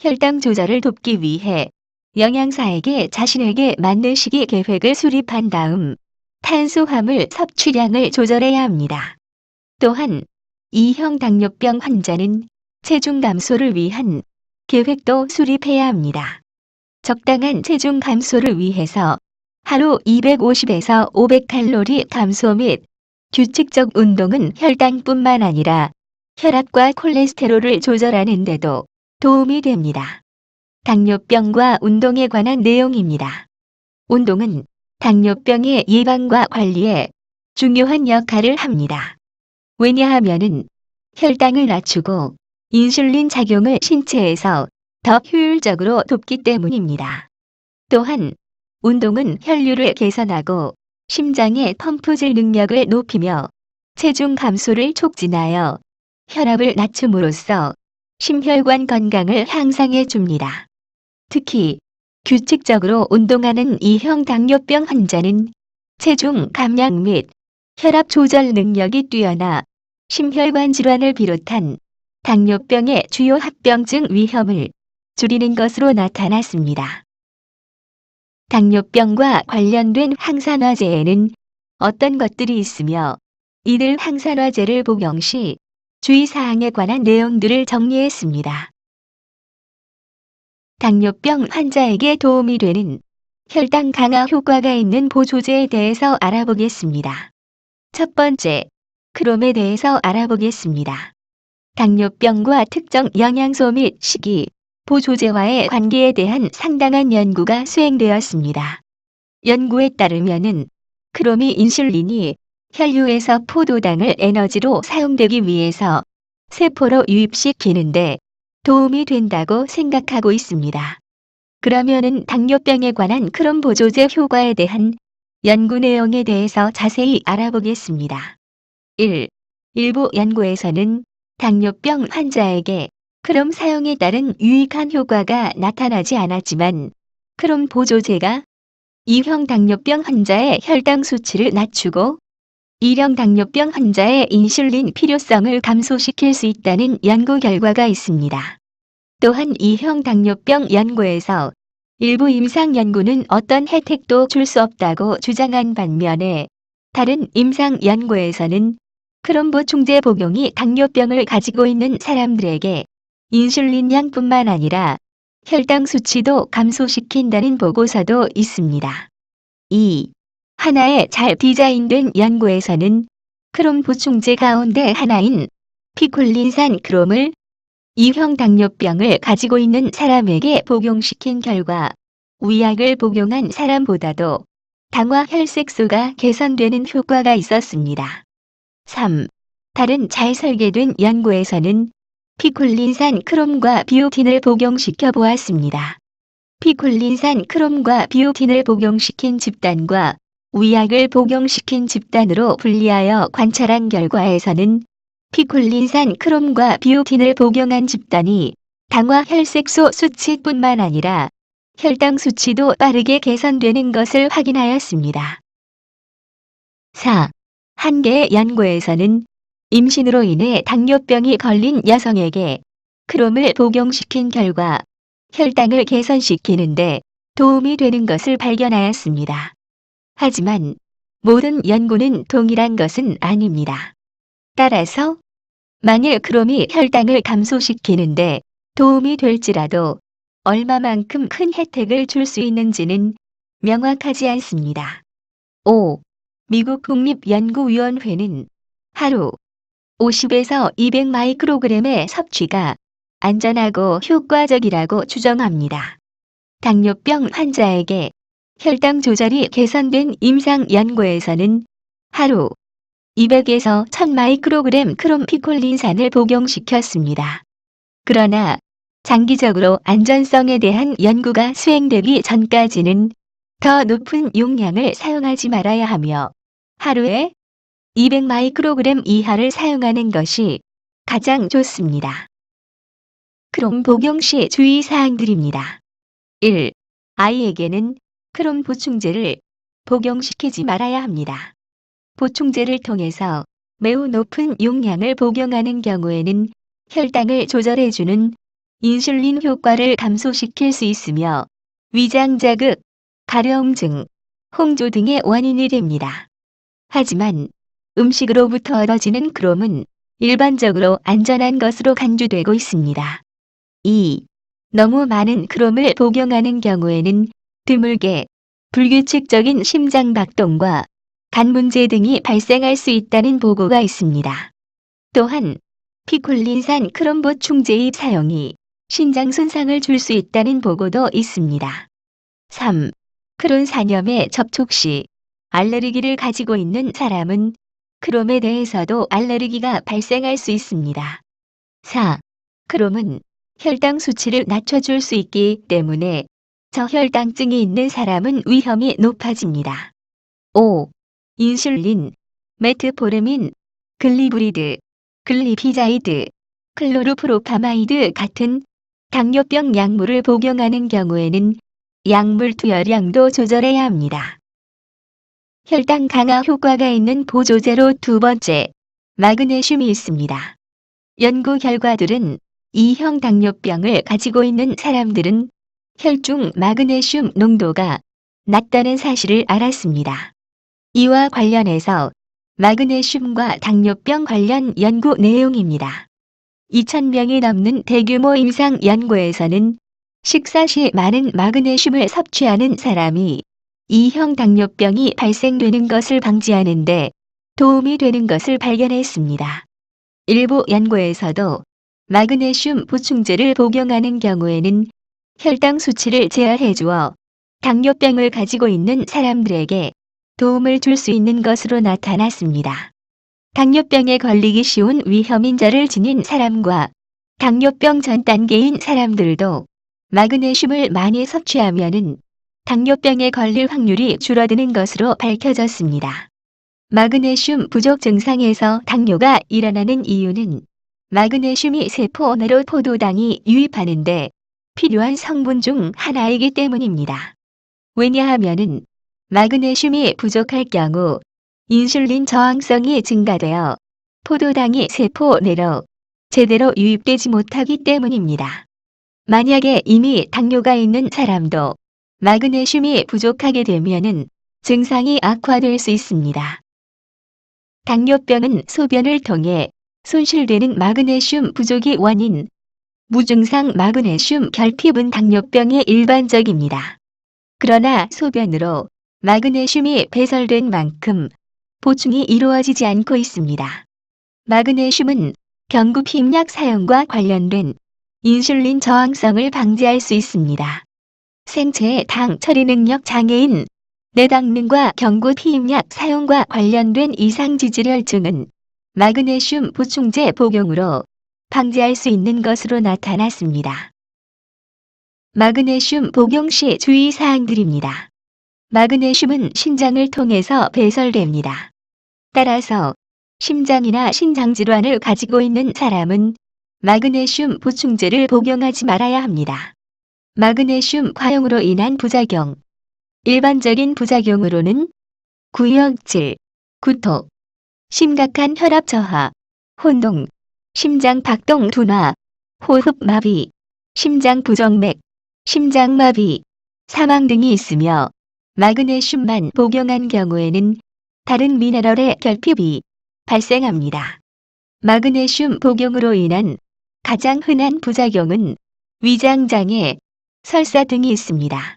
혈당 조절을 돕기 위해 영양사에게 자신에게 맞는 식이 계획을 수립한 다음 탄수화물 섭취량을 조절해야 합니다. 또한 2형 당뇨병 환자는 체중 감소를 위한 계획도 수립해야 합니다. 적당한 체중 감소를 위해서 하루 250에서 500칼로리 감소 및 규칙적 운동은 혈당뿐만 아니라 혈압과 콜레스테롤을 조절하는 데도 도움이 됩니다. 당뇨병과 운동에 관한 내용입니다. 운동은 당뇨병의 예방과 관리에 중요한 역할을 합니다. 왜냐하면은 혈당을 낮추고 인슐린 작용을 신체에서 더 효율적으로 돕기 때문입니다. 또한 운동은 혈류를 개선하고 심장의 펌프질 능력을 높이며 체중 감소를 촉진하여 혈압을 낮춤으로써 심혈관 건강을 향상해 줍니다. 특히 규칙적으로 운동하는 2형 당뇨병 환자는 체중 감량 및 혈압 조절 능력이 뛰어나 심혈관 질환을 비롯한 당뇨병의 주요 합병증 위험을 줄이는 것으로 나타났습니다. 당뇨병과 관련된 항산화제에는 어떤 것들이 있으며 이들 항산화제를 복용 시 주의사항에 관한 내용들을 정리했습니다. 당뇨병 환자에게 도움이 되는 혈당 강화 효과가 있는 보조제에 대해서 알아보겠습니다. 첫 번째, 크롬에 대해서 알아보겠습니다. 당뇨병과 특정 영양소 및 식이, 보조제와의 관계에 대한 상당한 연구가 수행되었습니다. 연구에 따르면은 크롬이 인슐린이 혈류에서 포도당을 에너지로 사용되기 위해서 세포로 유입시키는데 도움이 된다고 생각하고 있습니다. 그러면은 당뇨병에 관한 크롬 보조제 효과에 대한 연구 내용에 대해서 자세히 알아보겠습니다. 1. 일부 연구에서는 당뇨병 환자에게 크롬 사용에 따른 유익한 효과가 나타나지 않았지만 크롬 보조제가 2형 당뇨병 환자의 혈당 수치를 낮추고 1형 당뇨병 환자의 인슐린 필요성을 감소시킬 수 있다는 연구 결과가 있습니다. 또한 2형 당뇨병 연구에서 일부 임상 연구는 어떤 혜택도 줄 수 없다고 주장한 반면에 다른 임상 연구에서는 크롬 보충제 복용이 당뇨병을 가지고 있는 사람들에게 인슐린량뿐만 아니라 혈당 수치도 감소시킨다는 보고서도 있습니다. 2. 하나의 잘 디자인된 연구에서는 크롬 보충제 가운데 하나인 피콜린산 크롬을 2형 당뇨병을 가지고 있는 사람에게 복용시킨 결과 위약을 복용한 사람보다도 당화 혈색소가 개선되는 효과가 있었습니다. 3. 다른 잘 설계된 연구에서는 피콜린산 크롬과 비오틴을 복용시켜 보았습니다. 피콜린산 크롬과 비오틴을 복용시킨 집단과 위약을 복용시킨 집단으로 분리하여 관찰한 결과에서는 피콜린산 크롬과 비오틴을 복용한 집단이 당화 혈색소 수치뿐만 아니라 혈당 수치도 빠르게 개선되는 것을 확인하였습니다. 4. 한 개의 연구에서는 임신으로 인해 당뇨병이 걸린 여성에게 크롬을 복용시킨 결과 혈당을 개선시키는데 도움이 되는 것을 발견하였습니다. 하지만 모든 연구는 동일한 것은 아닙니다. 따라서 만일 크롬이 혈당을 감소시키는데 도움이 될지라도 얼마만큼 큰 혜택을 줄 수 있는지는 명확하지 않습니다. 5. 미국 국립연구위원회는 하루 50에서 200 마이크로그램의 섭취가 안전하고 효과적이라고 추정합니다. 당뇨병 환자에게 혈당 조절이 개선된 임상 연구에서는 하루 200에서 1000 마이크로그램 크롬 피콜린산을 복용시켰습니다. 그러나 장기적으로 안전성에 대한 연구가 수행되기 전까지는 더 높은 용량을 사용하지 말아야 하며 하루에 200 마이크로그램 이하를 사용하는 것이 가장 좋습니다. 크롬 복용 시 주의사항들입니다. 1. 아이에게는 크롬 보충제를 복용시키지 말아야 합니다. 보충제를 통해서 매우 높은 용량을 복용하는 경우에는 혈당을 조절해주는 인슐린 효과를 감소시킬 수 있으며 위장 자극, 가려움증, 홍조 등의 원인이 됩니다. 하지만 음식으로부터 얻어지는 크롬은 일반적으로 안전한 것으로 간주되고 있습니다. 2. 너무 많은 크롬을 복용하는 경우에는 드물게 불규칙적인 심장박동과 간 문제 등이 발생할 수 있다는 보고가 있습니다. 또한 피콜린산 크롬 보충제의 사용이 신장 손상을 줄 수 있다는 보고도 있습니다. 3. 크론 산염에 접촉 시 알레르기를 가지고 있는 사람은 크롬에 대해서도 알레르기가 발생할 수 있습니다. 4. 크롬은 혈당 수치를 낮춰줄 수 있기 때문에 저혈당증이 있는 사람은 위험이 높아집니다. 5. 인슐린, 메트포르민, 글리브리드, 글리피자이드, 클로르프로파마이드 같은 당뇨병 약물을 복용하는 경우에는 약물 투여량도 조절해야 합니다. 혈당 강화 효과가 있는 보조제로 두 번째, 마그네슘이 있습니다. 연구 결과들은 2형 당뇨병을 가지고 있는 사람들은 혈중 마그네슘 농도가 낮다는 사실을 알았습니다. 이와 관련해서 마그네슘과 당뇨병 관련 연구 내용입니다. 2,000명이 넘는 대규모 임상 연구에서는 식사 시 많은 마그네슘을 섭취하는 사람이 2형 당뇨병이 발생되는 것을 방지하는 데 도움이 되는 것을 발견했습니다. 일부 연구에서도 마그네슘 보충제를 복용하는 경우에는 혈당 수치를 제어해 주어 당뇨병을 가지고 있는 사람들에게 도움을 줄 수 있는 것으로 나타났습니다. 당뇨병에 걸리기 쉬운 위험인자를 지닌 사람과 당뇨병 전 단계인 사람들도 마그네슘을 많이 섭취하면은 당뇨병에 걸릴 확률이 줄어드는 것으로 밝혀졌습니다. 마그네슘 부족 증상에서 당뇨가 일어나는 이유는 마그네슘이 세포 내로 포도당이 유입하는데 필요한 성분 중 하나이기 때문입니다. 왜냐하면은 마그네슘이 부족할 경우 인슐린 저항성이 증가되어 포도당이 세포 내로 제대로 유입되지 못하기 때문입니다. 만약에 이미 당뇨가 있는 사람도 마그네슘이 부족하게 되면은 증상이 악화될 수 있습니다. 당뇨병은 소변을 통해 손실되는 마그네슘 부족이 원인, 무증상 마그네슘 결핍은 당뇨병의 일반적입니다. 그러나 소변으로 마그네슘이 배설된 만큼 보충이 이루어지지 않고 있습니다. 마그네슘은 경구 피임약 사용과 관련된 인슐린 저항성을 방지할 수 있습니다. 생체의 당 처리 능력 장애인, 뇌당능과 경구 피임약 사용과 관련된 이상지질혈증은 마그네슘 보충제 복용으로 방지할 수 있는 것으로 나타났습니다. 마그네슘 복용 시 주의사항들입니다. 마그네슘은 신장을 통해서 배설됩니다. 따라서 심장이나 신장질환을 가지고 있는 사람은 마그네슘 보충제를 복용하지 말아야 합니다. 마그네슘 과용으로 인한 부작용. 일반적인 부작용으로는 구역질, 구토, 심각한 혈압 저하, 혼동, 심장 박동 둔화, 호흡 마비, 심장 부정맥, 심장 마비, 사망 등이 있으며 마그네슘만 복용한 경우에는 다른 미네랄의 결핍이 발생합니다. 마그네슘 복용으로 인한 가장 흔한 부작용은 위장장애, 설사 등이 있습니다.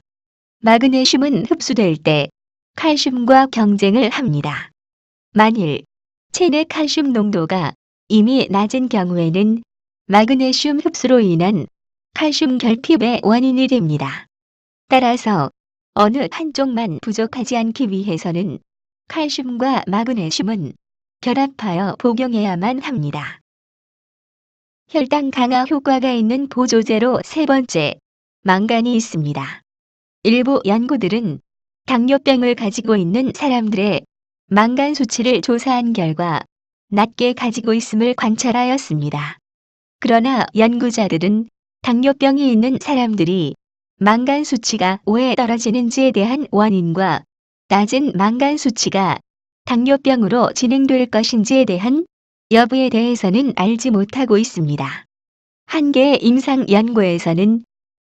마그네슘은 흡수될 때 칼슘과 경쟁을 합니다. 만일 체내 칼슘 농도가 이미 낮은 경우에는 마그네슘 흡수로 인한 칼슘 결핍의 원인이 됩니다. 따라서 어느 한쪽만 부족하지 않기 위해서는 칼슘과 마그네슘은 결합하여 복용해야만 합니다. 혈당 강화 효과가 있는 보조제로 세 번째, 망간이 있습니다. 일부 연구들은 당뇨병을 가지고 있는 사람들의 망간 수치를 조사한 결과 낮게 가지고 있음을 관찰하였습니다. 그러나 연구자들은 당뇨병이 있는 사람들이 망간 수치가 왜 떨어지는지에 대한 원인과 낮은 망간 수치가 당뇨병으로 진행될 것인지에 대한 여부에 대해서는 알지 못하고 있습니다. 한 개의 임상 연구에서는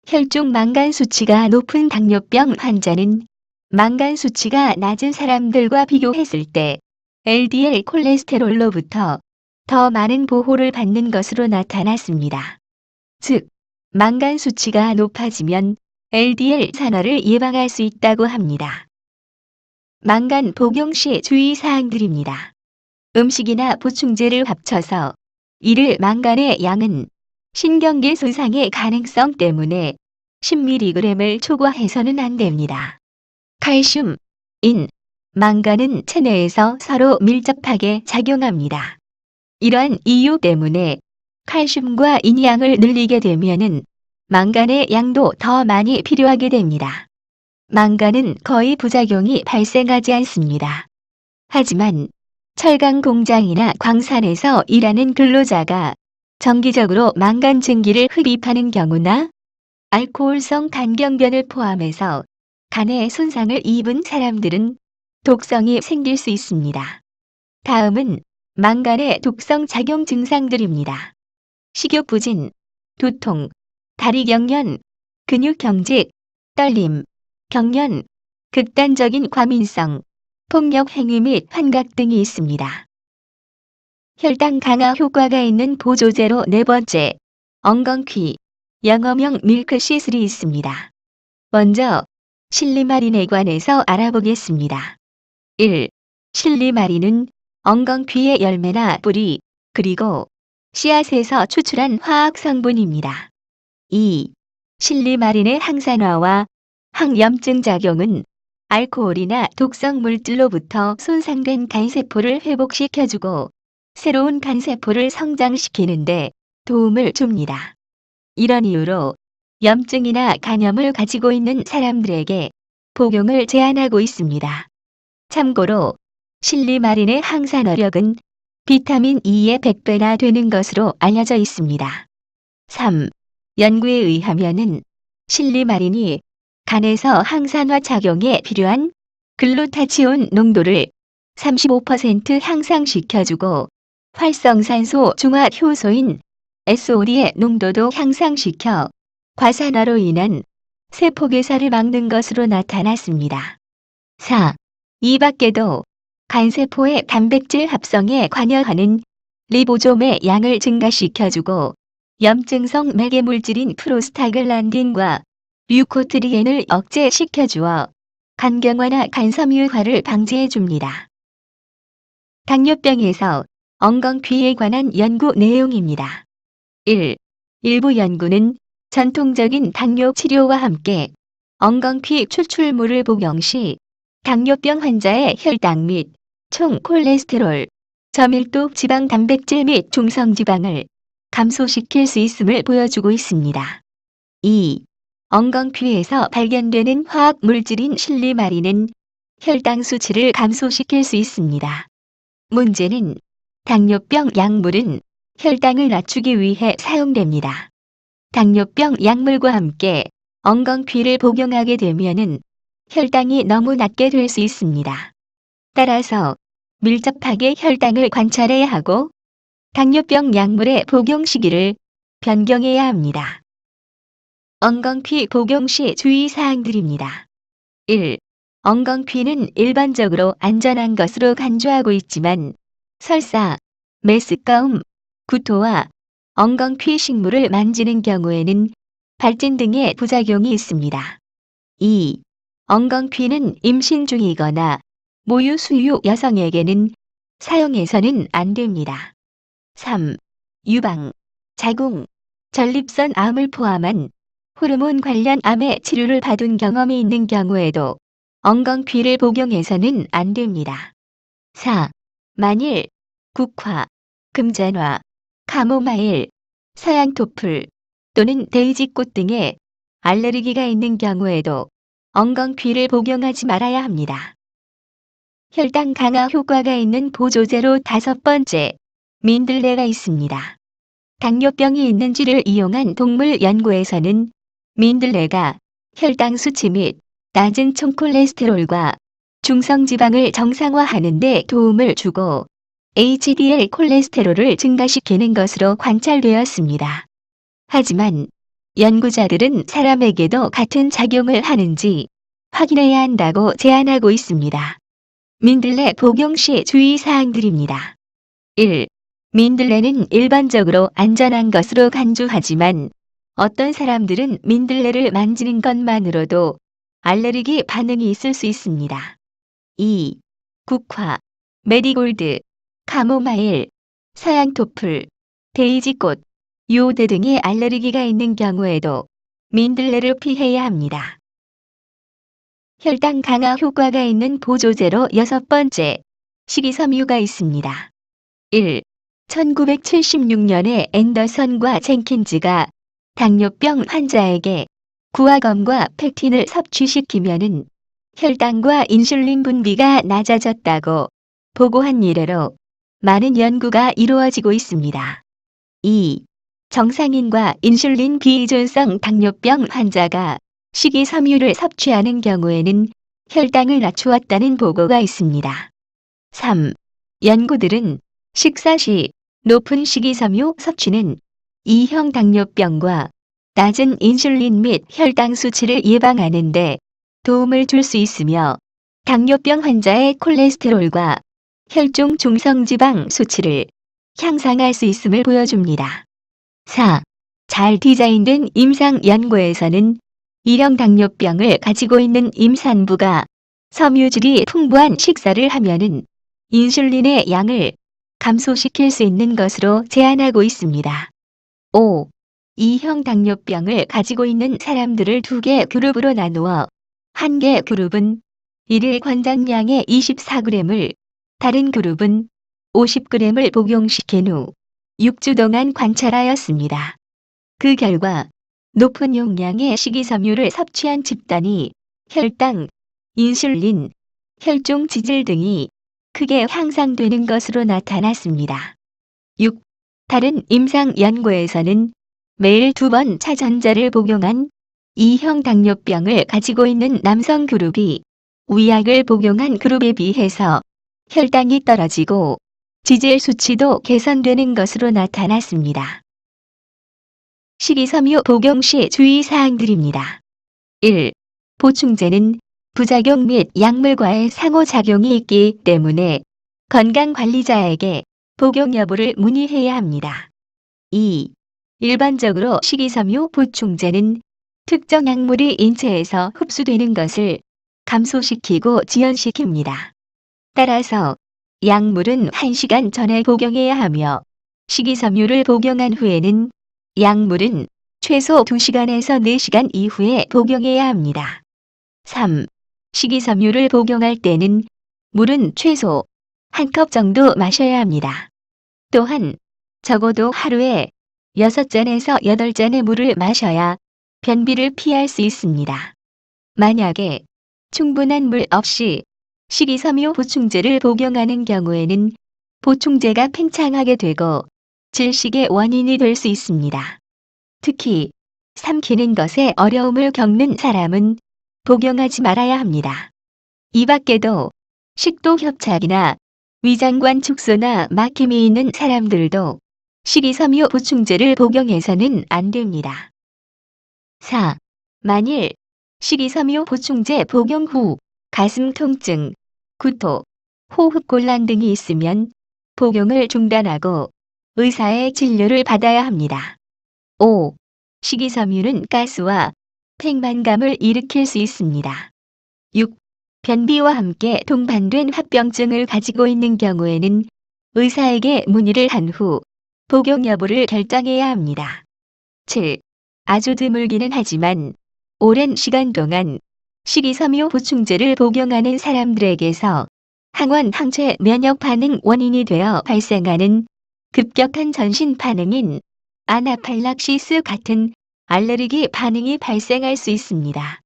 혈중 망간 수치가 높은 당뇨병 환자는 망간 수치가 낮은 사람들과 비교했을 때 LDL 콜레스테롤로부터 더 많은 보호를 받는 것으로 나타났습니다. 즉, 망간 수치가 높아지면 LDL 산화를 예방할 수 있다고 합니다. 망간 복용 시 주의사항들입니다. 음식이나 보충제를 합쳐서 이를 망간의 양은 신경계 손상의 가능성 때문에 10mg을 초과해서는 안 됩니다. 칼슘, 인, 망간은 체내에서 서로 밀접하게 작용합니다. 이러한 이유 때문에 칼슘과 인 양을 늘리게 되면은 망간의 양도 더 많이 필요하게 됩니다. 망간은 거의 부작용이 발생하지 않습니다. 하지만 철강 공장이나 광산에서 일하는 근로자가 정기적으로 망간 증기를 흡입하는 경우나 알코올성 간경변을 포함해서 간에 손상을 입은 사람들은 독성이 생길 수 있습니다. 다음은 망간의 독성 작용 증상들입니다. 식욕부진, 두통, 다리 경련, 근육 경직, 떨림, 경련, 극단적인 과민성, 폭력 행위 및 환각 등이 있습니다. 혈당 강화 효과가 있는 보조제로 네 번째, 엉겅퀴, 영어명 밀크시슬이 있습니다. 먼저 실리마린에 관해서 알아보겠습니다. 1. 실리마린은 엉겅퀴의 열매나 뿌리, 그리고 씨앗에서 추출한 화학 성분입니다. 2. 실리마린의 항산화와 항염증 작용은 알코올이나 독성 물질로부터 손상된 간세포를 회복시켜주고 새로운 간세포를 성장시키는데 도움을 줍니다. 이런 이유로 염증이나 간염을 가지고 있는 사람들에게 복용을 제한하고 있습니다. 참고로 실리마린의 항산화력은 비타민 E의 100배나 되는 것으로 알려져 있습니다. 3. 연구에 의하면은 실리마린이 간에서 항산화 작용에 필요한 글루타치온 농도를 35% 향상시켜주고 활성산소 중화 효소인 SOD의 농도도 향상시켜 과산화로 인한 세포괴사를 막는 것으로 나타났습니다. 4. 이 밖에도 간세포의 단백질 합성에 관여하는 리보솜의 양을 증가시켜주고 염증성 매개물질인 프로스타글란딘과 류코트리엔을 억제시켜주어 간경화나 간섬유화를 방지해줍니다. 당뇨병에서 엉겅퀴에 관한 연구 내용입니다. 1. 일부 연구는 전통적인 당뇨 치료와 함께 엉겅퀴 추출물을 복용 시 당뇨병 환자의 혈당 및 총 콜레스테롤, 저밀도 지방 단백질 및 중성지방을 감소시킬 수 있음을 보여주고 있습니다. 2. 엉겅퀴에서 발견되는 화학 물질인 실리마린은 혈당 수치를 감소시킬 수 있습니다. 문제는 당뇨병 약물은 혈당을 낮추기 위해 사용됩니다. 당뇨병 약물과 함께 엉겅퀴를 복용하게 되면은 혈당이 너무 낮게 될 수 있습니다. 따라서 밀접하게 혈당을 관찰해야 하고 당뇨병 약물의 복용 시기를 변경해야 합니다. 엉겅퀴 복용 시 주의사항들입니다. 1. 엉겅퀴는 일반적으로 안전한 것으로 간주하고 있지만 설사, 메스꺼움, 구토와 엉겅퀴 식물을 만지는 경우에는 발진 등의 부작용이 있습니다. 2. 엉겅퀴는 임신 중이거나 모유 수유 여성에게는 사용해서는 안 됩니다. 3. 유방, 자궁, 전립선 암을 포함한 호르몬 관련 암의 치료를 받은 경험이 있는 경우에도 엉겅퀴를 복용해서는 안 됩니다. 4. 만일 국화, 금잔화, 카모마일, 서양토플 또는 데이지꽃 등의 알레르기가 있는 경우에도 엉겅퀴를 복용하지 말아야 합니다. 혈당 강화 효과가 있는 보조제로 5번째, 민들레가 있습니다. 당뇨병이 있는지를 이용한 동물 연구에서는 민들레가 혈당 수치 및 낮은 총 콜레스테롤과 중성지방을 정상화하는 데 도움을 주고 HDL 콜레스테롤을 증가시키는 것으로 관찰되었습니다. 하지만 연구자들은 사람에게도 같은 작용을 하는지 확인해야 한다고 제안하고 있습니다. 민들레 복용 시 주의사항들입니다. 1. 민들레는 일반적으로 안전한 것으로 간주하지만 어떤 사람들은 민들레를 만지는 것만으로도 알레르기 반응이 있을 수 있습니다. 2. 국화, 메리골드, 카모마일, 서양토플, 데이지꽃, 요대 등의 알레르기가 있는 경우에도 민들레를 피해야 합니다. 혈당 강화 효과가 있는 보조제로 6번째, 식이섬유가 있습니다. 1. 1976년에 앤더선과 젠킨즈가 당뇨병 환자에게 구아검과 펙틴을 섭취시키면은 혈당과 인슐린 분비가 낮아졌다고 보고한 이래로 많은 연구가 이루어지고 있습니다. 2. 정상인과 인슐린 비의존성 당뇨병 환자가 식이섬유를 섭취하는 경우에는 혈당을 낮추었다는 보고가 있습니다. 3. 연구들은 식사 시 높은 식이섬유 섭취는 2형 당뇨병과 낮은 인슐린 및 혈당 수치를 예방하는 데 도움을 줄 수 있으며 당뇨병 환자의 콜레스테롤과 혈중 중성지방 수치를 향상할 수 있음을 보여줍니다. 4. 잘 디자인된 임상 연구에서는 1형 당뇨병을 가지고 있는 임산부가 섬유질이 풍부한 식사를 하면은 인슐린의 양을 감소시킬 수 있는 것으로 제안하고 있습니다. 5. 2형 당뇨병을 가지고 있는 사람들을 2개 그룹으로 나누어 한 개 그룹은 1일 권장량의 24g을, 다른 그룹은 50g을 복용시킨 후 6주 동안 관찰하였습니다. 그 결과 높은 용량의 식이섬유를 섭취한 집단이 혈당, 인슐린, 혈중 지질 등이 크게 향상되는 것으로 나타났습니다. 6. 다른 임상 연구에서는 매일 2번 차전자를 복용한 2형 당뇨병을 가지고 있는 남성 그룹이 위약을 복용한 그룹에 비해서 혈당이 떨어지고 지질 수치도 개선되는 것으로 나타났습니다. 식이섬유 복용 시 주의사항들입니다. 1. 보충제는 부작용 및 약물과의 상호작용이 있기 때문에 건강관리자에게 복용 여부를 문의해야 합니다. 2. 일반적으로 식이섬유 보충제는 특정 약물이 인체에서 흡수되는 것을 감소시키고 지연시킵니다. 따라서 약물은 1시간 전에 복용해야 하며 식이섬유를 복용한 후에는 약물은 최소 2시간에서 4시간 이후에 복용해야 합니다. 3. 식이섬유를 복용할 때는 물은 최소 1컵 정도 마셔야 합니다. 또한 적어도 하루에 6잔에서 8잔의 물을 마셔야 변비를 피할 수 있습니다. 만약에 충분한 물 없이 식이섬유 보충제를 복용하는 경우에는 보충제가 팽창하게 되고 질식의 원인이 될 수 있습니다. 특히 삼키는 것에 어려움을 겪는 사람은 복용하지 말아야 합니다. 이 밖에도 식도 협착이나 위장관 축소나 막힘이 있는 사람들도 식이섬유 보충제를 복용해서는 안 됩니다. 4. 만일 식이섬유 보충제 복용 후 가슴 통증, 구토, 호흡곤란 등이 있으면 복용을 중단하고 의사의 진료를 받아야 합니다. 5. 식이섬유는 가스와 팽만감을 일으킬 수 있습니다. 6. 변비와 함께 동반된 합병증을 가지고 있는 경우에는 의사에게 문의를 한 후 복용 여부를 결정해야 합니다. 7. 아주 드물기는 하지만 오랜 시간 동안 식이섬유 보충제를 복용하는 사람들에게서 항원 항체 면역 반응 원인이 되어 발생하는 급격한 전신 반응인 아나팔락시스 같은 알레르기 반응이 발생할 수 있습니다.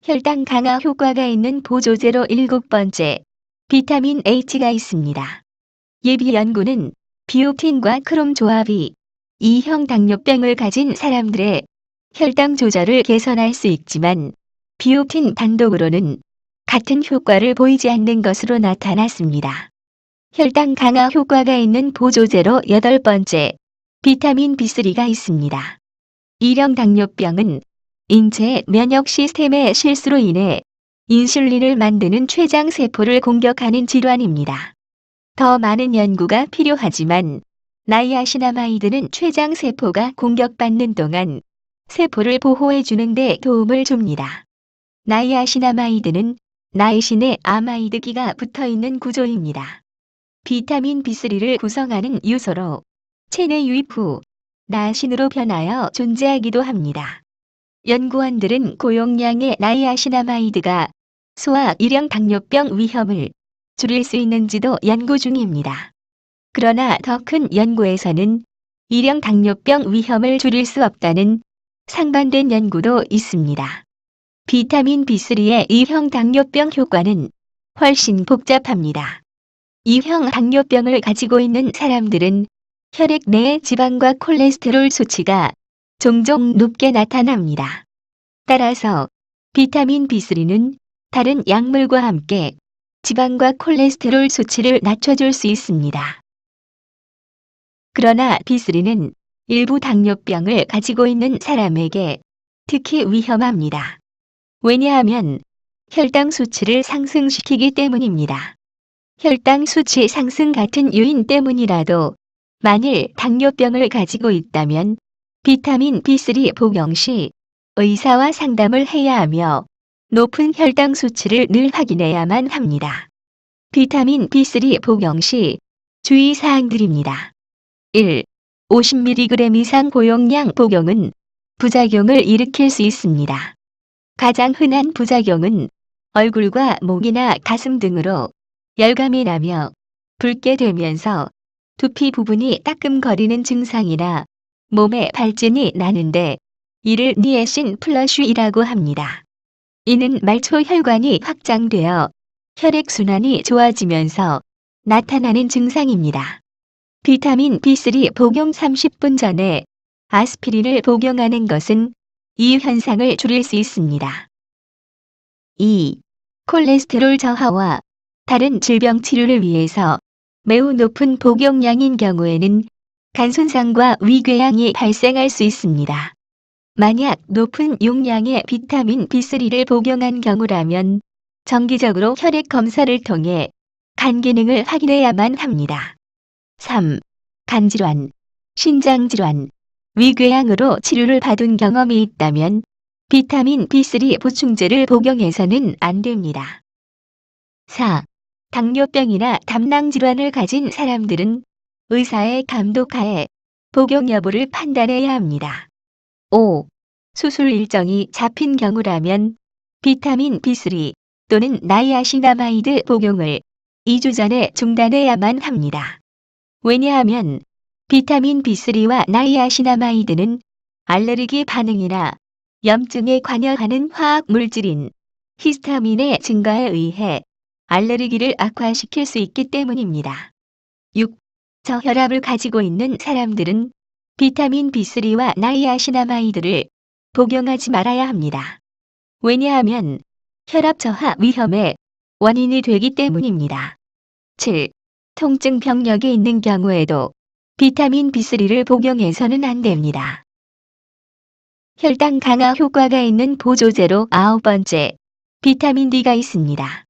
혈당 강화 효과가 있는 보조제로 7번째, 비타민 H가 있습니다. 예비 연구는 비오틴과 크롬 조합이 E형 당뇨병을 가진 사람들의 혈당 조절을 개선할 수 있지만 비오틴 단독으로는 같은 효과를 보이지 않는 것으로 나타났습니다. 혈당 강화 효과가 있는 보조제로 8번째, 비타민 B3가 있습니다. 1형 당뇨병은 인체 면역 시스템의 실수로 인해 인슐린을 만드는 췌장 세포를 공격하는 질환입니다. 더 많은 연구가 필요하지만 나이아시나마이드는 췌장 세포가 공격받는 동안 세포를 보호해 주는 데 도움을 줍니다. 나이아시나마이드는 나이신에 아마이드기가 붙어있는 구조입니다. 비타민 B3를 구성하는 요소로 체내 유입 후 나신으로 변하여 존재하기도 합니다. 연구원들은 고용량의 나이아시나마이드가 소아 1형 당뇨병 위험을 줄일 수 있는지도 연구 중입니다. 그러나 더 큰 연구에서는 1형 당뇨병 위험을 줄일 수 없다는 상반된 연구도 있습니다. 비타민 B3의 2형 당뇨병 효과는 훨씬 복잡합니다. 2형 당뇨병을 가지고 있는 사람들은 혈액 내의 지방과 콜레스테롤 수치가 종종 높게 나타납니다. 따라서 비타민 B3는 다른 약물과 함께 지방과 콜레스테롤 수치를 낮춰줄 수 있습니다. 그러나 B3는 일부 당뇨병을 가지고 있는 사람에게 특히 위험합니다. 왜냐하면 혈당 수치를 상승시키기 때문입니다. 혈당 수치 상승 같은 요인 때문이라도 만일 당뇨병을 가지고 있다면 비타민 B3 복용 시 의사와 상담을 해야 하며 높은 혈당 수치를 늘 확인해야만 합니다. 비타민 B3 복용 시 주의사항들입니다. 1. 50mg 이상 고용량 복용은 부작용을 일으킬 수 있습니다. 가장 흔한 부작용은 얼굴과 목이나 가슴 등으로 열감이 나며 붉게 되면서 두피 부분이 따끔거리는 증상이나 몸에 발진이 나는데 이를 니에신 플러쉬이라고 합니다. 이는 말초 혈관이 확장되어 혈액순환이 좋아지면서 나타나는 증상입니다. 비타민 B3 복용 30분 전에 아스피린을 복용하는 것은 이 현상을 줄일 수 있습니다. 2. 콜레스테롤 저하와 다른 질병 치료를 위해서 매우 높은 복용량인 경우에는 간 손상과 위궤양이 발생할 수 있습니다. 만약 높은 용량의 비타민 B3를 복용한 경우라면 정기적으로 혈액 검사를 통해 간 기능을 확인해야만 합니다. 3. 간질환, 신장질환, 위궤양으로 치료를 받은 경험이 있다면 비타민 B3 보충제를 복용해서는 안 됩니다. 4. 당뇨병이나 담낭질환을 가진 사람들은 의사의 감독하에 복용 여부를 판단해야 합니다. 5. 수술 일정이 잡힌 경우라면 비타민 B3 또는 나이아신아마이드 복용을 2주 전에 중단해야만 합니다. 왜냐하면 비타민 B3와 나이아신아마이드는 알레르기 반응이나 염증에 관여하는 화학 물질인 히스타민의 증가에 의해 알레르기를 악화시킬 수 있기 때문입니다. 6. 저혈압을 가지고 있는 사람들은 비타민 B3와 나이아신아마이드를 복용하지 말아야 합니다. 왜냐하면 혈압 저하 위험의 원인이 되기 때문입니다. 7. 통증 병력이 있는 경우에도 비타민 B3를 복용해서는 안 됩니다. 혈당 강화 효과가 있는 보조제로 9번째, 비타민 D가 있습니다.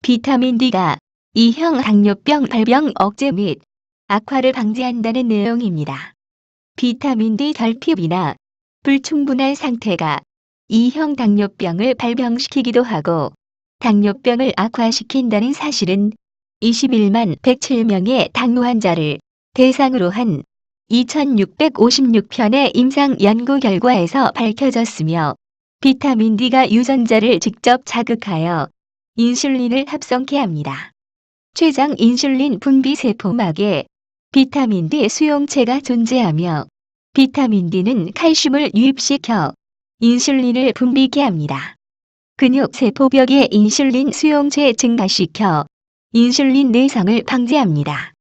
비타민 D가 2형 당뇨병 발병 억제 및 악화를 방지한다는 내용입니다. 비타민 D 결핍이나 불충분한 상태가 2형 당뇨병을 발병시키기도 하고 당뇨병을 악화시킨다는 사실은 21만 107명의 당뇨 환자를 대상으로 한 2656편의 임상 연구 결과에서 밝혀졌으며 비타민 D가 유전자를 직접 자극하여 인슐린을 합성케 합니다. 췌장 인슐린 분비 세포막에 비타민 D 수용체가 존재하며 비타민 D는 칼슘을 유입시켜 인슐린을 분비케 합니다. 근육 세포벽의 인슐린 수용체 증가시켜 인슐린 내성을 방지합니다.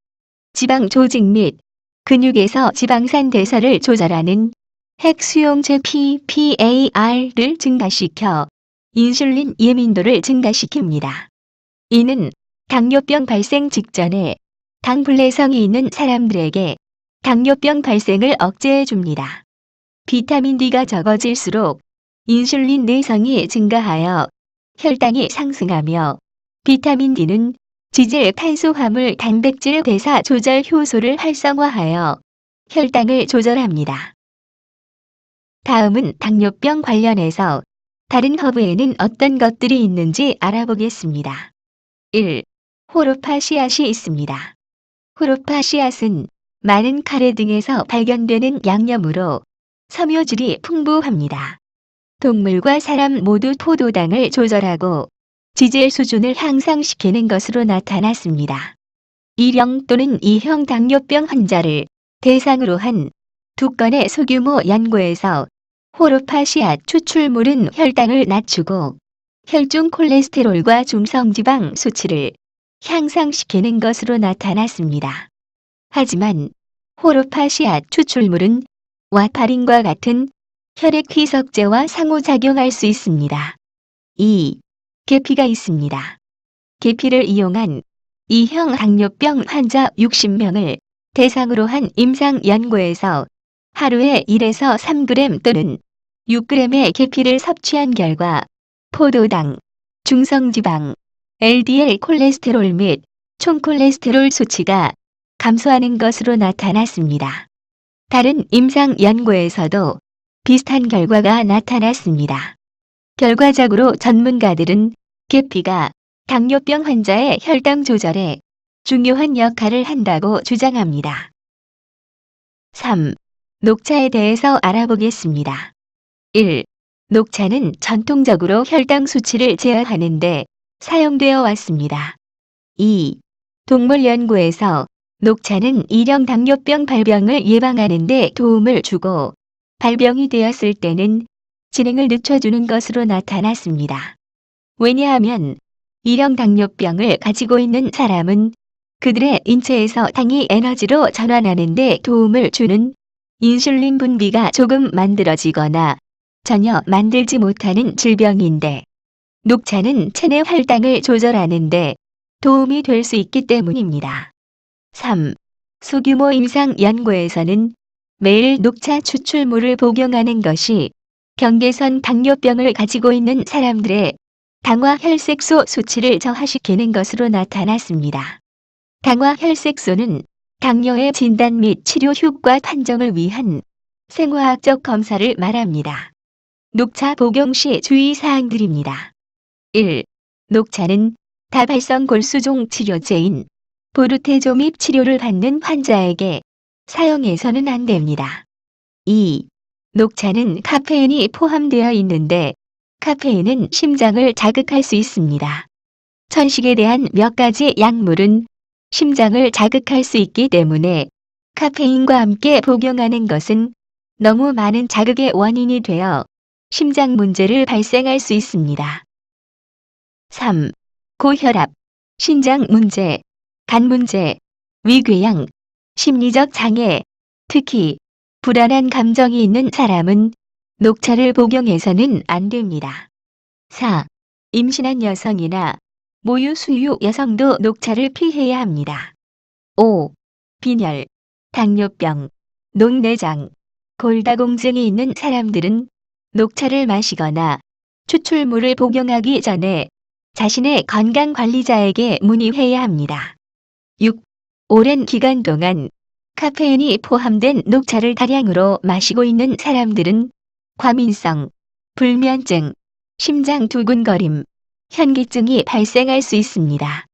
지방 조직 및 근육에서 지방산 대사를 조절하는 핵 수용체 PPAR를 증가시켜 인슐린 예민도를 증가시킵니다. 이는 당뇨병 발생 직전에 당불내성이 있는 사람들에게 당뇨병 발생을 억제해 줍니다. 비타민 D가 적어질수록 인슐린 내성이 증가하여 혈당이 상승하며 비타민 D는 지질 탄수화물 단백질 대사 조절 효소를 활성화하여 혈당을 조절합니다. 다음은 당뇨병 관련해서 다른 허브에는 어떤 것들이 있는지 알아보겠습니다. 1. 호르파 씨앗이 있습니다. 호르파 씨앗은 많은 카레 등에서 발견되는 양념으로 섬유질이 풍부합니다. 동물과 사람 모두 포도당을 조절하고 지질 수준을 향상시키는 것으로 나타났습니다. 1형 또는 2형 당뇨병 환자를 대상으로 한 2건의 소규모 연구에서 호르파 씨앗 추출물은 혈당을 낮추고 혈중 콜레스테롤과 중성지방 수치를 향상시키는 것으로 나타났습니다. 하지만 호르파 씨앗 추출물은 와파린과 같은 혈액 희석제와 상호작용할 수 있습니다. 2. 계피가 있습니다. 계피를 이용한 2형 당뇨병 환자 60명을 대상으로 한 임상 연구에서 하루에 1에서 3g 또는 6g의 계피를 섭취한 결과 포도당, 중성지방, LDL 콜레스테롤 및 총콜레스테롤 수치가 감소하는 것으로 나타났습니다. 다른 임상 연구에서도 비슷한 결과가 나타났습니다. 결과적으로 전문가들은 계피가 당뇨병 환자의 혈당 조절에 중요한 역할을 한다고 주장합니다. 3. 녹차에 대해서 알아보겠습니다. 1. 녹차는 전통적으로 혈당 수치를 제어하는 데 사용되어 왔습니다. 2. 동물 연구에서 녹차는 1형 당뇨병 발병을 예방하는 데 도움을 주고 발병이 되었을 때는 진행을 늦춰주는 것으로 나타났습니다. 왜냐하면 1형 당뇨병을 가지고 있는 사람은 그들의 인체에서 당이 에너지로 전환하는 데 도움을 주는 인슐린 분비가 조금 만들어지거나 전혀 만들지 못하는 질병인데 녹차는 체내 혈당을 조절하는 데 도움이 될 수 있기 때문입니다. 3. 소규모 임상 연구에서는 매일 녹차 추출물을 복용하는 것이 경계선 당뇨병을 가지고 있는 사람들의 당화 혈색소 수치를 저하시키는 것으로 나타났습니다. 당화 혈색소는 당뇨의 진단 및 치료 효과 판정을 위한 생화학적 검사를 말합니다. 녹차 복용 시 주의사항들입니다. 1. 녹차는 다발성 골수종 치료제인 보르테조밉 치료를 받는 환자에게 사용해서는 안 됩니다. 2. 녹차는 카페인이 포함되어 있는데 카페인은 심장을 자극할 수 있습니다. 천식에 대한 몇 가지 약물은 심장을 자극할 수 있기 때문에 카페인과 함께 복용하는 것은 너무 많은 자극의 원인이 되어 심장 문제를 발생할 수 있습니다. 3. 고혈압, 신장 문제, 간 문제, 위궤양, 심리적 장애, 특히 불안한 감정이 있는 사람은 녹차를 복용해서는 안 됩니다. 4. 임신한 여성이나 모유 수유 여성도 녹차를 피해야 합니다. 5. 빈혈, 당뇨병, 녹내장, 골다공증이 있는 사람들은 녹차를 마시거나 추출물을 복용하기 전에 자신의 건강관리자에게 문의해야 합니다. 6. 오랜 기간 동안 카페인이 포함된 녹차를 다량으로 마시고 있는 사람들은 과민성, 불면증, 심장 두근거림, 현기증이 발생할 수 있습니다.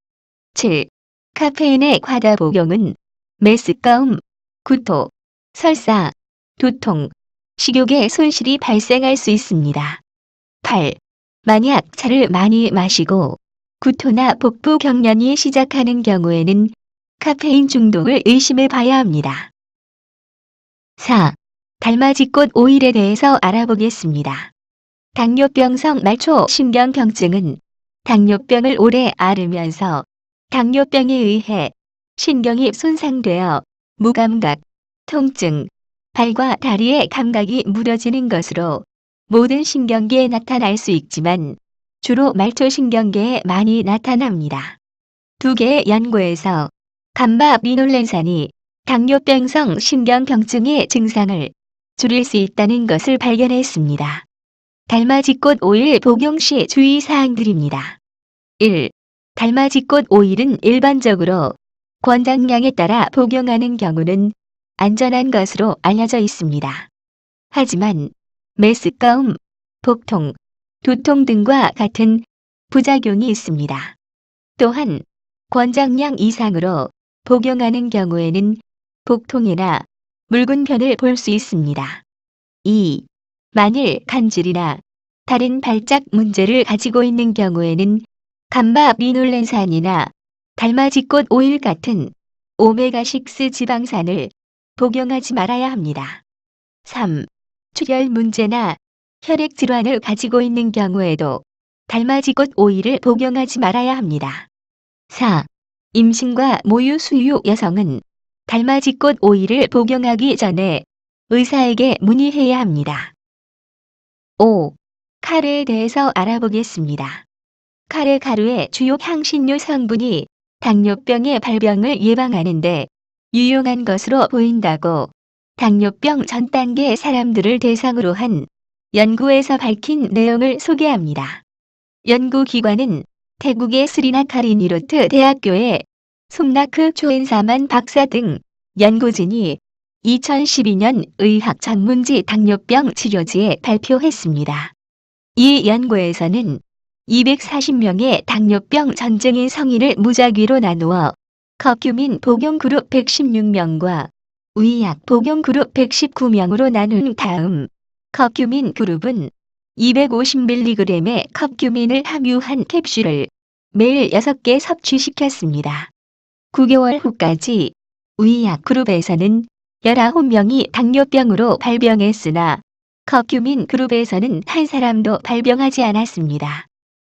7. 카페인의 과다 복용은 메스꺼움, 구토, 설사, 두통, 식욕의 손실이 발생할 수 있습니다. 8. 만약 차를 많이 마시고 구토나 복부 경련이 시작하는 경우에는 카페인 중독을 의심해 봐야 합니다. 4. 달맞이꽃 오일에 대해서 알아보겠습니다. 당뇨병성 말초 신경경증은 당뇨병을 오래 앓으면서 당뇨병에 의해 신경이 손상되어 무감각, 통증, 발과 다리의 감각이 무뎌지는 것으로 모든 신경계에 나타날 수 있지만 주로 말초신경계에 많이 나타납니다. 두 개의 연구에서 감바비놀렌산이 당뇨병성 신경경증의 증상을 줄일 수 있다는 것을 발견했습니다. 달맞이꽃 오일 복용 시 주의사항들입니다. 1. 달맞이꽃 오일은 일반적으로 권장량에 따라 복용하는 경우는 안전한 것으로 알려져 있습니다. 하지만 메스꺼움, 복통, 두통 등과 같은 부작용이 있습니다. 또한 권장량 이상으로 복용하는 경우에는 복통이나 묽은 변을 볼 수 있습니다. 2. 만일 간질이나 다른 발작 문제를 가지고 있는 경우에는 감바비놀렌산이나 달맞이꽃 오일 같은 오메가6 지방산을 복용하지 말아야 합니다. 3. 출혈 문제나 혈액 질환을 가지고 있는 경우에도 달맞이꽃 오일을 복용하지 말아야 합니다. 4. 임신과 모유 수유 여성은 달맞이꽃 오일을 복용하기 전에 의사에게 문의해야 합니다. 5. 카레에 대해서 알아보겠습니다. 카레 가루의 주요 향신료 성분이 당뇨병의 발병을 예방하는데 유용한 것으로 보인다고 당뇨병 전 단계 사람들을 대상으로 한 연구에서 밝힌 내용을 소개합니다. 연구기관은 태국의 스리나카리니로트 대학교의 솜나크 초엔사만 박사 등 연구진이 2012년 의학 전문지 당뇨병 치료지에 발표했습니다. 이 연구에서는 240명의 당뇨병 전증인 성인을 무작위로 나누어 커큐민 복용 그룹 116명과 위약 복용 그룹 119명으로 나눈 다음 커큐민 그룹은 250mg의 커큐민을 함유한 캡슐을 매일 6개 섭취시켰습니다. 9개월 후까지 위약 그룹에서는 19명이 당뇨병으로 발병했으나 커큐민 그룹에서는 한 사람도 발병하지 않았습니다.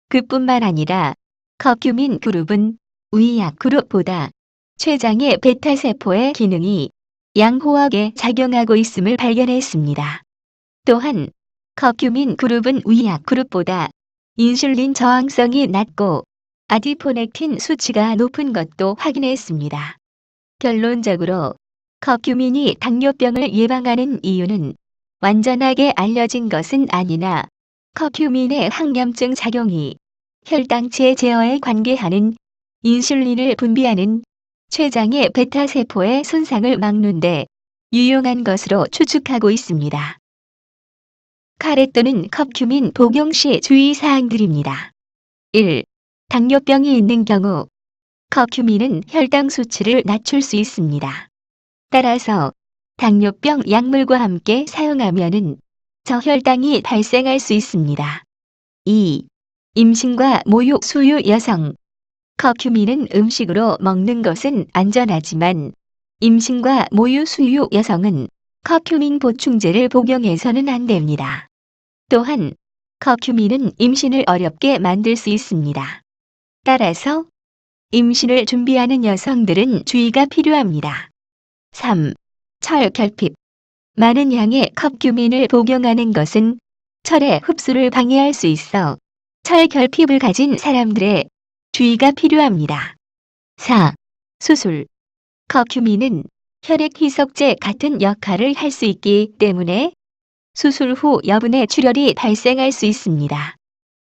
그뿐만 아니라 커큐민 그룹은 위약 그룹보다 췌장의 베타세포의 기능이 양호하게 작용하고 있음을 발견했습니다. 또한 커큐민 그룹은 위약 그룹보다 인슐린 저항성이 낮고 아디포넥틴 수치가 높은 것도 확인했습니다. 결론적으로 커큐민이 당뇨병을 예방하는 이유는 완전하게 알려진 것은 아니나 커큐민의 항염증 작용이 혈당체 제어에 관계하는 인슐린을 분비하는 췌장의 베타세포의 손상을 막는데 유용한 것으로 추측하고 있습니다. 카레 또는 커큐민 복용 시 주의사항들입니다. 1. 당뇨병이 있는 경우 커큐민은 혈당 수치를 낮출 수 있습니다. 따라서 당뇨병 약물과 함께 사용하면은 저혈당이 발생할 수 있습니다. 2. 임신과 모유 수유 여성. 커큐민은 음식으로 먹는 것은 안전하지만 임신과 모유 수유 여성은 커큐민 보충제를 복용해서는 안 됩니다. 또한 커큐민은 임신을 어렵게 만들 수 있습니다. 따라서 임신을 준비하는 여성들은 주의가 필요합니다. 3. 철 결핍. 많은 양의 커큐민을 복용하는 것은 철의 흡수를 방해할 수 있어 철 결핍을 가진 사람들의 주의가 필요합니다. 4. 수술. 커큐민은 혈액 희석제 같은 역할을 할 수 있기 때문에 수술 후 여분의 출혈이 발생할 수 있습니다.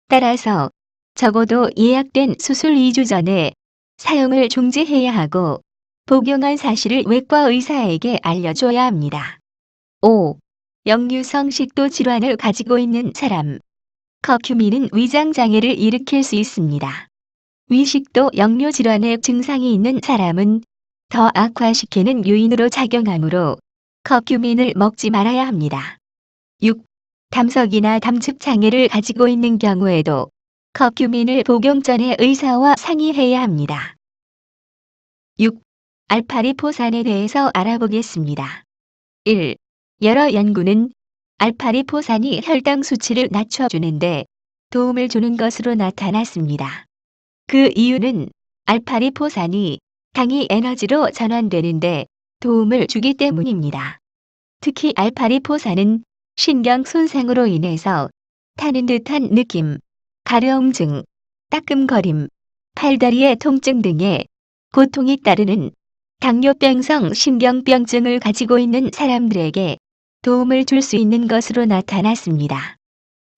따라서 적어도 예약된 수술 2주 전에 사용을 중지해야 하고 복용한 사실을 외과 의사에게 알려줘야 합니다. 5. 역류성 식도 질환을 가지고 있는 사람. 커큐민은 위장 장애를 일으킬 수 있습니다. 위식도 역류 질환의 증상이 있는 사람은 더 악화시키는 요인으로 작용하므로 커큐민을 먹지 말아야 합니다. 6. 담석이나 담즙 장애를 가지고 있는 경우에도 커큐민을 복용 전에 의사와 상의해야 합니다. 6. 알파리포산에 대해서 알아보겠습니다. 1. 여러 연구는 알파리포산이 혈당 수치를 낮춰주는데 도움을 주는 것으로 나타났습니다. 그 이유는 알파리포산이 당이 에너지로 전환되는데 도움을 주기 때문입니다. 특히 알파리포산은 신경 손상으로 인해서 타는 듯한 느낌, 가려움증, 따끔거림, 팔다리의 통증 등의 고통이 따르는 당뇨병성 신경병증을 가지고 있는 사람들에게 도움을 줄 수 있는 것으로 나타났습니다.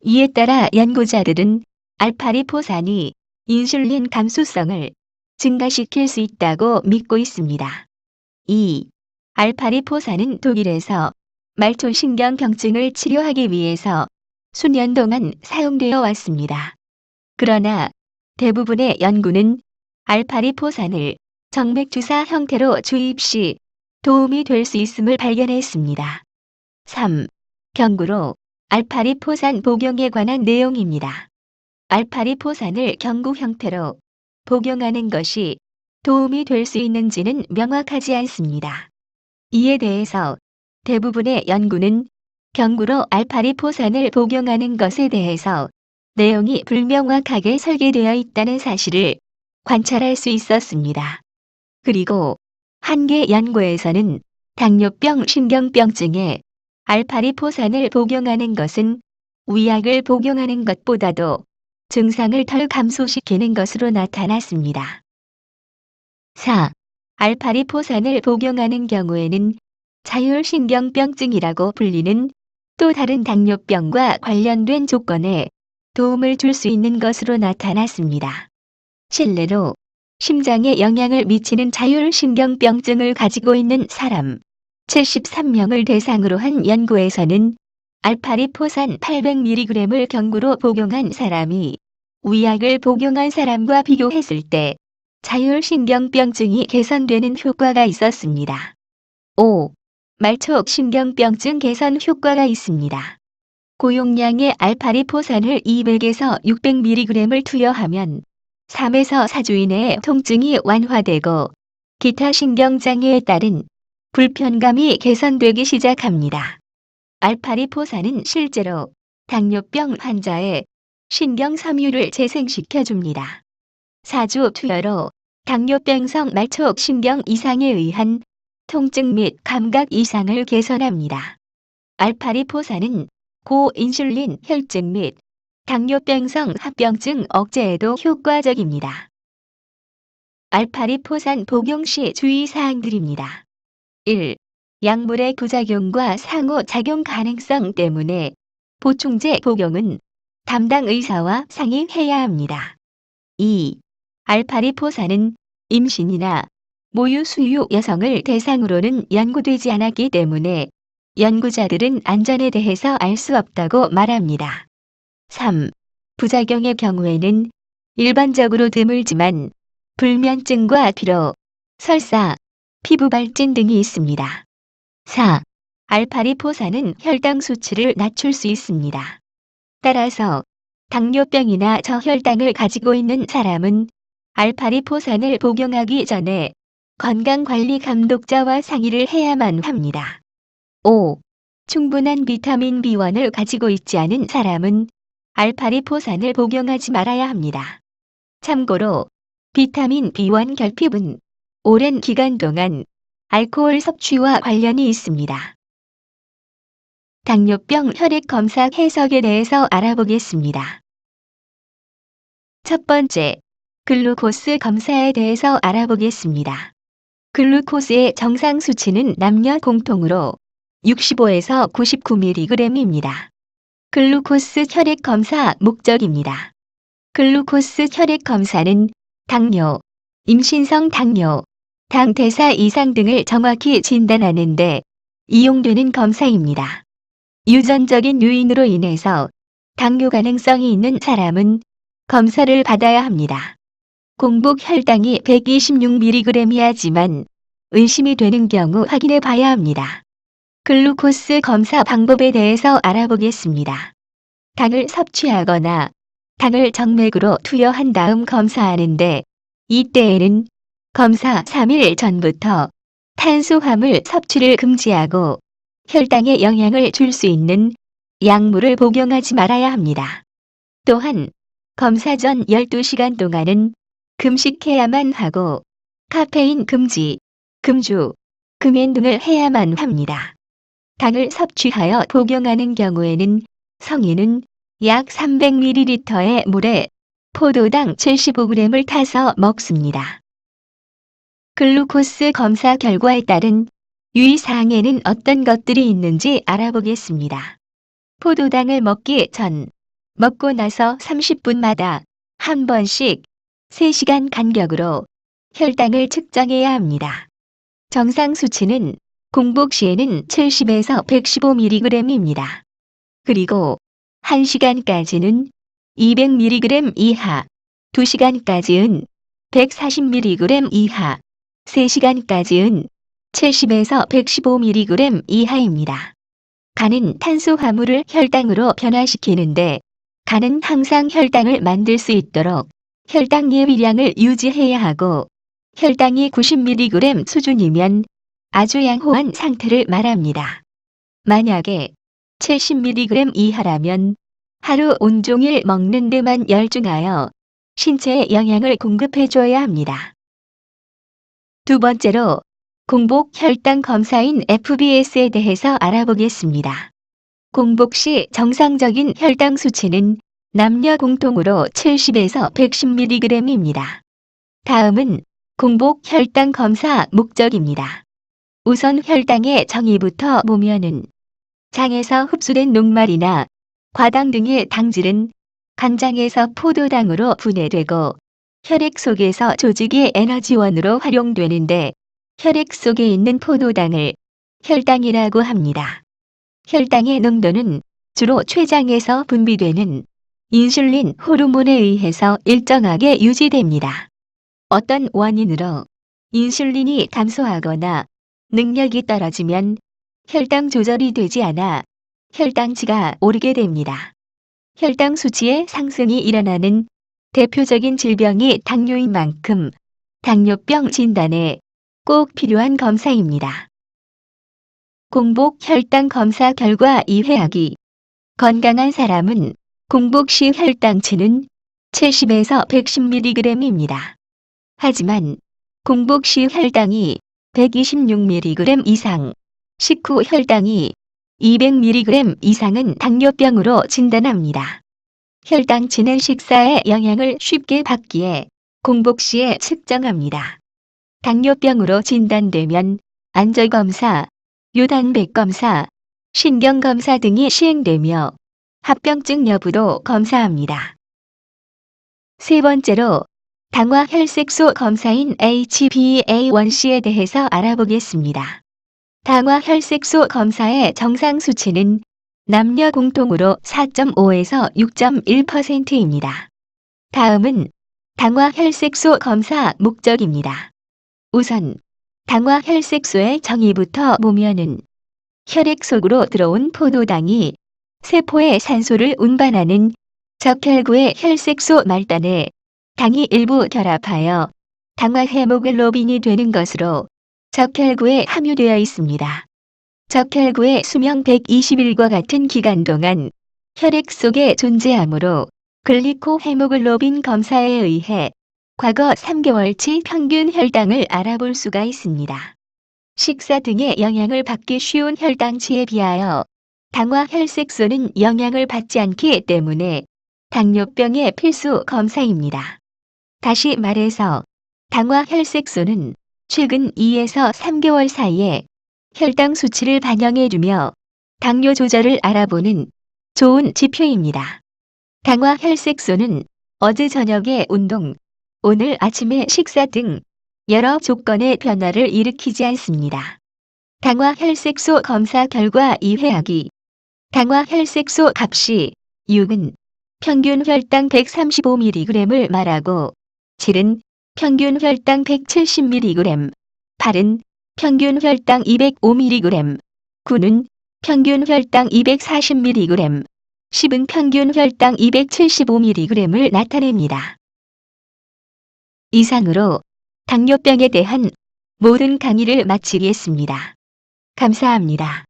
이에 따라 연구자들은 알파리포산이 인슐린 감수성을 증가시킬 수 있다고 믿고 있습니다. 2. 알파리포산은 독일에서 말초신경병증을 치료하기 위해서 수년 동안 사용되어 왔습니다. 그러나 대부분의 연구는 알파리포산을 정맥주사 형태로 주입 시 도움이 될 수 있음을 발견했습니다. 3. 경구로 알파리포산 복용에 관한 내용입니다. 알파리포산을 경구 형태로 복용하는 것이 도움이 될 수 있는지는 명확하지 않습니다. 이에 대해서 대부분의 연구는 경구로 알파리포산을 복용하는 것에 대해서 내용이 불명확하게 설계되어 있다는 사실을 관찰할 수 있었습니다. 그리고 한 개 연구에서는 당뇨병 신경병증에 알파리포산을 복용하는 것은 위약을 복용하는 것보다도 증상을 덜 감소시키는 것으로 나타났습니다. 4. 알파리포산을 복용하는 경우에는 자율신경병증이라고 불리는 또 다른 당뇨병과 관련된 조건에 도움을 줄 수 있는 것으로 나타났습니다. 실내로 심장에 영향을 미치는 자율신경병증을 가지고 있는 사람 73명을 대상으로 한 연구에서는 알파리포산 800mg을 경구로 복용한 사람이 위약을 복용한 사람과 비교했을 때 자율신경병증이 개선되는 효과가 있었습니다. 5. 말초신경병증 개선 효과가 있습니다. 고용량의 알파리포산을 200에서 600mg을 투여하면 3에서 4주 이내에 통증이 완화되고 기타 신경장애에 따른 불편감이 개선되기 시작합니다. 알파리포산은 실제로 당뇨병 환자의 신경섬유를 재생시켜줍니다. 4주 투여로 당뇨병성 말초신경 이상에 의한 통증 및 감각 이상을 개선합니다. 알파리포산은 고인슐린 혈증 및 당뇨병성 합병증 억제에도 효과적입니다. 알파리포산 복용 시 주의사항들입니다. 1. 약물의 부작용과 상호작용 가능성 때문에 보충제 복용은 담당 의사와 상의해야 합니다. 2. 알파리포산은 임신이나 모유 수유 여성을 대상으로는 연구되지 않았기 때문에 연구자들은 안전에 대해서 알 수 없다고 말합니다. 3. 부작용의 경우에는 일반적으로 드물지만 불면증과 피로, 설사, 피부 발진 등이 있습니다. 4. 알파리포산은 혈당 수치를 낮출 수 있습니다. 따라서 당뇨병이나 저혈당을 가지고 있는 사람은 알파리포산을 복용하기 전에 건강관리 감독자와 상의를 해야만 합니다. 5. 충분한 비타민 B1을 가지고 있지 않은 사람은 알파리포산을 복용하지 말아야 합니다. 참고로 비타민 B1 결핍은 오랜 기간 동안 알코올 섭취와 관련이 있습니다. 당뇨병 혈액 검사 해석에 대해서 알아보겠습니다. 첫 번째, 글루코스 검사에 대해서 알아보겠습니다. 글루코스의 정상 수치는 남녀 공통으로 65에서 99mg입니다. 글루코스 혈액 검사 목적입니다. 글루코스 혈액 검사는 당뇨, 임신성 당뇨, 당 대사 이상 등을 정확히 진단하는 데 이용되는 검사입니다. 유전적인 요인으로 인해서 당뇨 가능성이 있는 사람은 검사를 받아야 합니다. 공복 혈당이 126mg이지만 의심이 되는 경우 확인해 봐야 합니다. 글루코스 검사 방법에 대해서 알아보겠습니다. 당을 섭취하거나 당을 정맥으로 투여한 다음 검사하는데 이때에는 검사 3일 전부터 탄수화물 섭취를 금지하고 혈당에 영향을 줄 수 있는 약물을 복용하지 말아야 합니다. 또한 검사 전 12시간 동안은 금식해야만 하고 카페인 금지, 금주, 금연 등을 해야만 합니다. 당을 섭취하여 복용하는 경우에는 성인은 약 300ml의 물에 포도당 75g을 타서 먹습니다. 글루코스 검사 결과에 따른 유의사항에는 어떤 것들이 있는지 알아보겠습니다. 포도당을 먹기 전, 먹고 나서 30분마다 한 번씩 3시간 간격으로 혈당을 측정해야 합니다. 정상 수치는 공복 시에는 70에서 115mg입니다. 그리고 1시간까지는 200mg 이하, 2시간까지는 140mg 이하, 3시간까지는 70에서 115mg 이하입니다. 간은 탄수화물을 혈당으로 변화시키는데 간은 항상 혈당을 만들 수 있도록 혈당 예비량을 유지해야 하고 혈당이 90mg 수준이면 아주 양호한 상태를 말합니다. 만약에 70mg 이하라면 하루 온종일 먹는 데만 열중하여 신체에 영양을 공급해줘야 합니다. 두 번째로 공복 혈당 검사인 FBS에 대해서 알아보겠습니다. 공복 시 정상적인 혈당 수치는 남녀 공통으로 70에서 110mg입니다. 다음은 공복 혈당 검사 목적입니다. 우선 혈당의 정의부터 보면은 장에서 흡수된 녹말이나 과당 등의 당질은 간장에서 포도당으로 분해되고 혈액 속에서 조직의 에너지원으로 활용되는데 혈액 속에 있는 포도당을 혈당이라고 합니다. 혈당의 농도는 주로 췌장에서 분비되는 인슐린 호르몬에 의해서 일정하게 유지됩니다. 어떤 원인으로 인슐린이 감소하거나 능력이 떨어지면 혈당 조절이 되지 않아 혈당치가 오르게 됩니다. 혈당 수치의 상승이 일어나는 대표적인 질병이 당뇨인 만큼 당뇨병 진단에 꼭 필요한 검사입니다. 공복 혈당 검사 결과 이해하기. 건강한 사람은 공복 시 혈당치는 70에서 110mg입니다. 하지만 공복 시 혈당이 126mg 이상, 식후 혈당이 200mg 이상은 당뇨병으로 진단합니다. 혈당치는 식사에 영향을 쉽게 받기에 공복 시에 측정합니다. 당뇨병으로 진단되면 안절검사, 요단백검사, 신경검사 등이 시행되며 합병증 여부도 검사합니다. 세 번째로 당화 혈색소 검사인 HbA1c에 대해서 알아보겠습니다. 당화 혈색소 검사의 정상 수치는 남녀 공통으로 4.5에서 6.1%입니다. 다음은 당화 혈색소 검사 목적입니다. 우선 당화 혈색소의 정의부터 보면은 혈액 속으로 들어온 포도당이 세포에 산소를 운반하는 적혈구의 혈색소 말단에 당이 일부 결합하여 당화 헤모글로빈이 되는 것으로 적혈구에 함유되어 있습니다. 적혈구의 수명 120일과 같은 기간 동안 혈액 속에 존재하므로 글리코 헤모글로빈 검사에 의해 과거 3개월치 평균 혈당을 알아볼 수가 있습니다. 식사 등의 영향을 받기 쉬운 혈당치에 비하여 당화 혈색소는 영향을 받지 않기 때문에 당뇨병의 필수 검사입니다. 다시 말해서 당화 혈색소는 최근 2에서 3개월 사이에 혈당 수치를 반영해주며 당뇨 조절을 알아보는 좋은 지표입니다. 당화 혈색소는 어제 저녁의 운동, 오늘 아침의 식사 등 여러 조건의 변화를 일으키지 않습니다. 당화 혈색소 검사 결과 이회하기. 당화 혈색소 값이 6은 평균 혈당 135mg을 말하고 7은 평균 혈당 170mg, 8은 평균 혈당 205mg, 9는 평균 혈당 240mg, 10은 평균 혈당 275mg을 나타냅니다. 이상으로 당뇨병에 대한 모든 강의를 마치겠습니다. 감사합니다.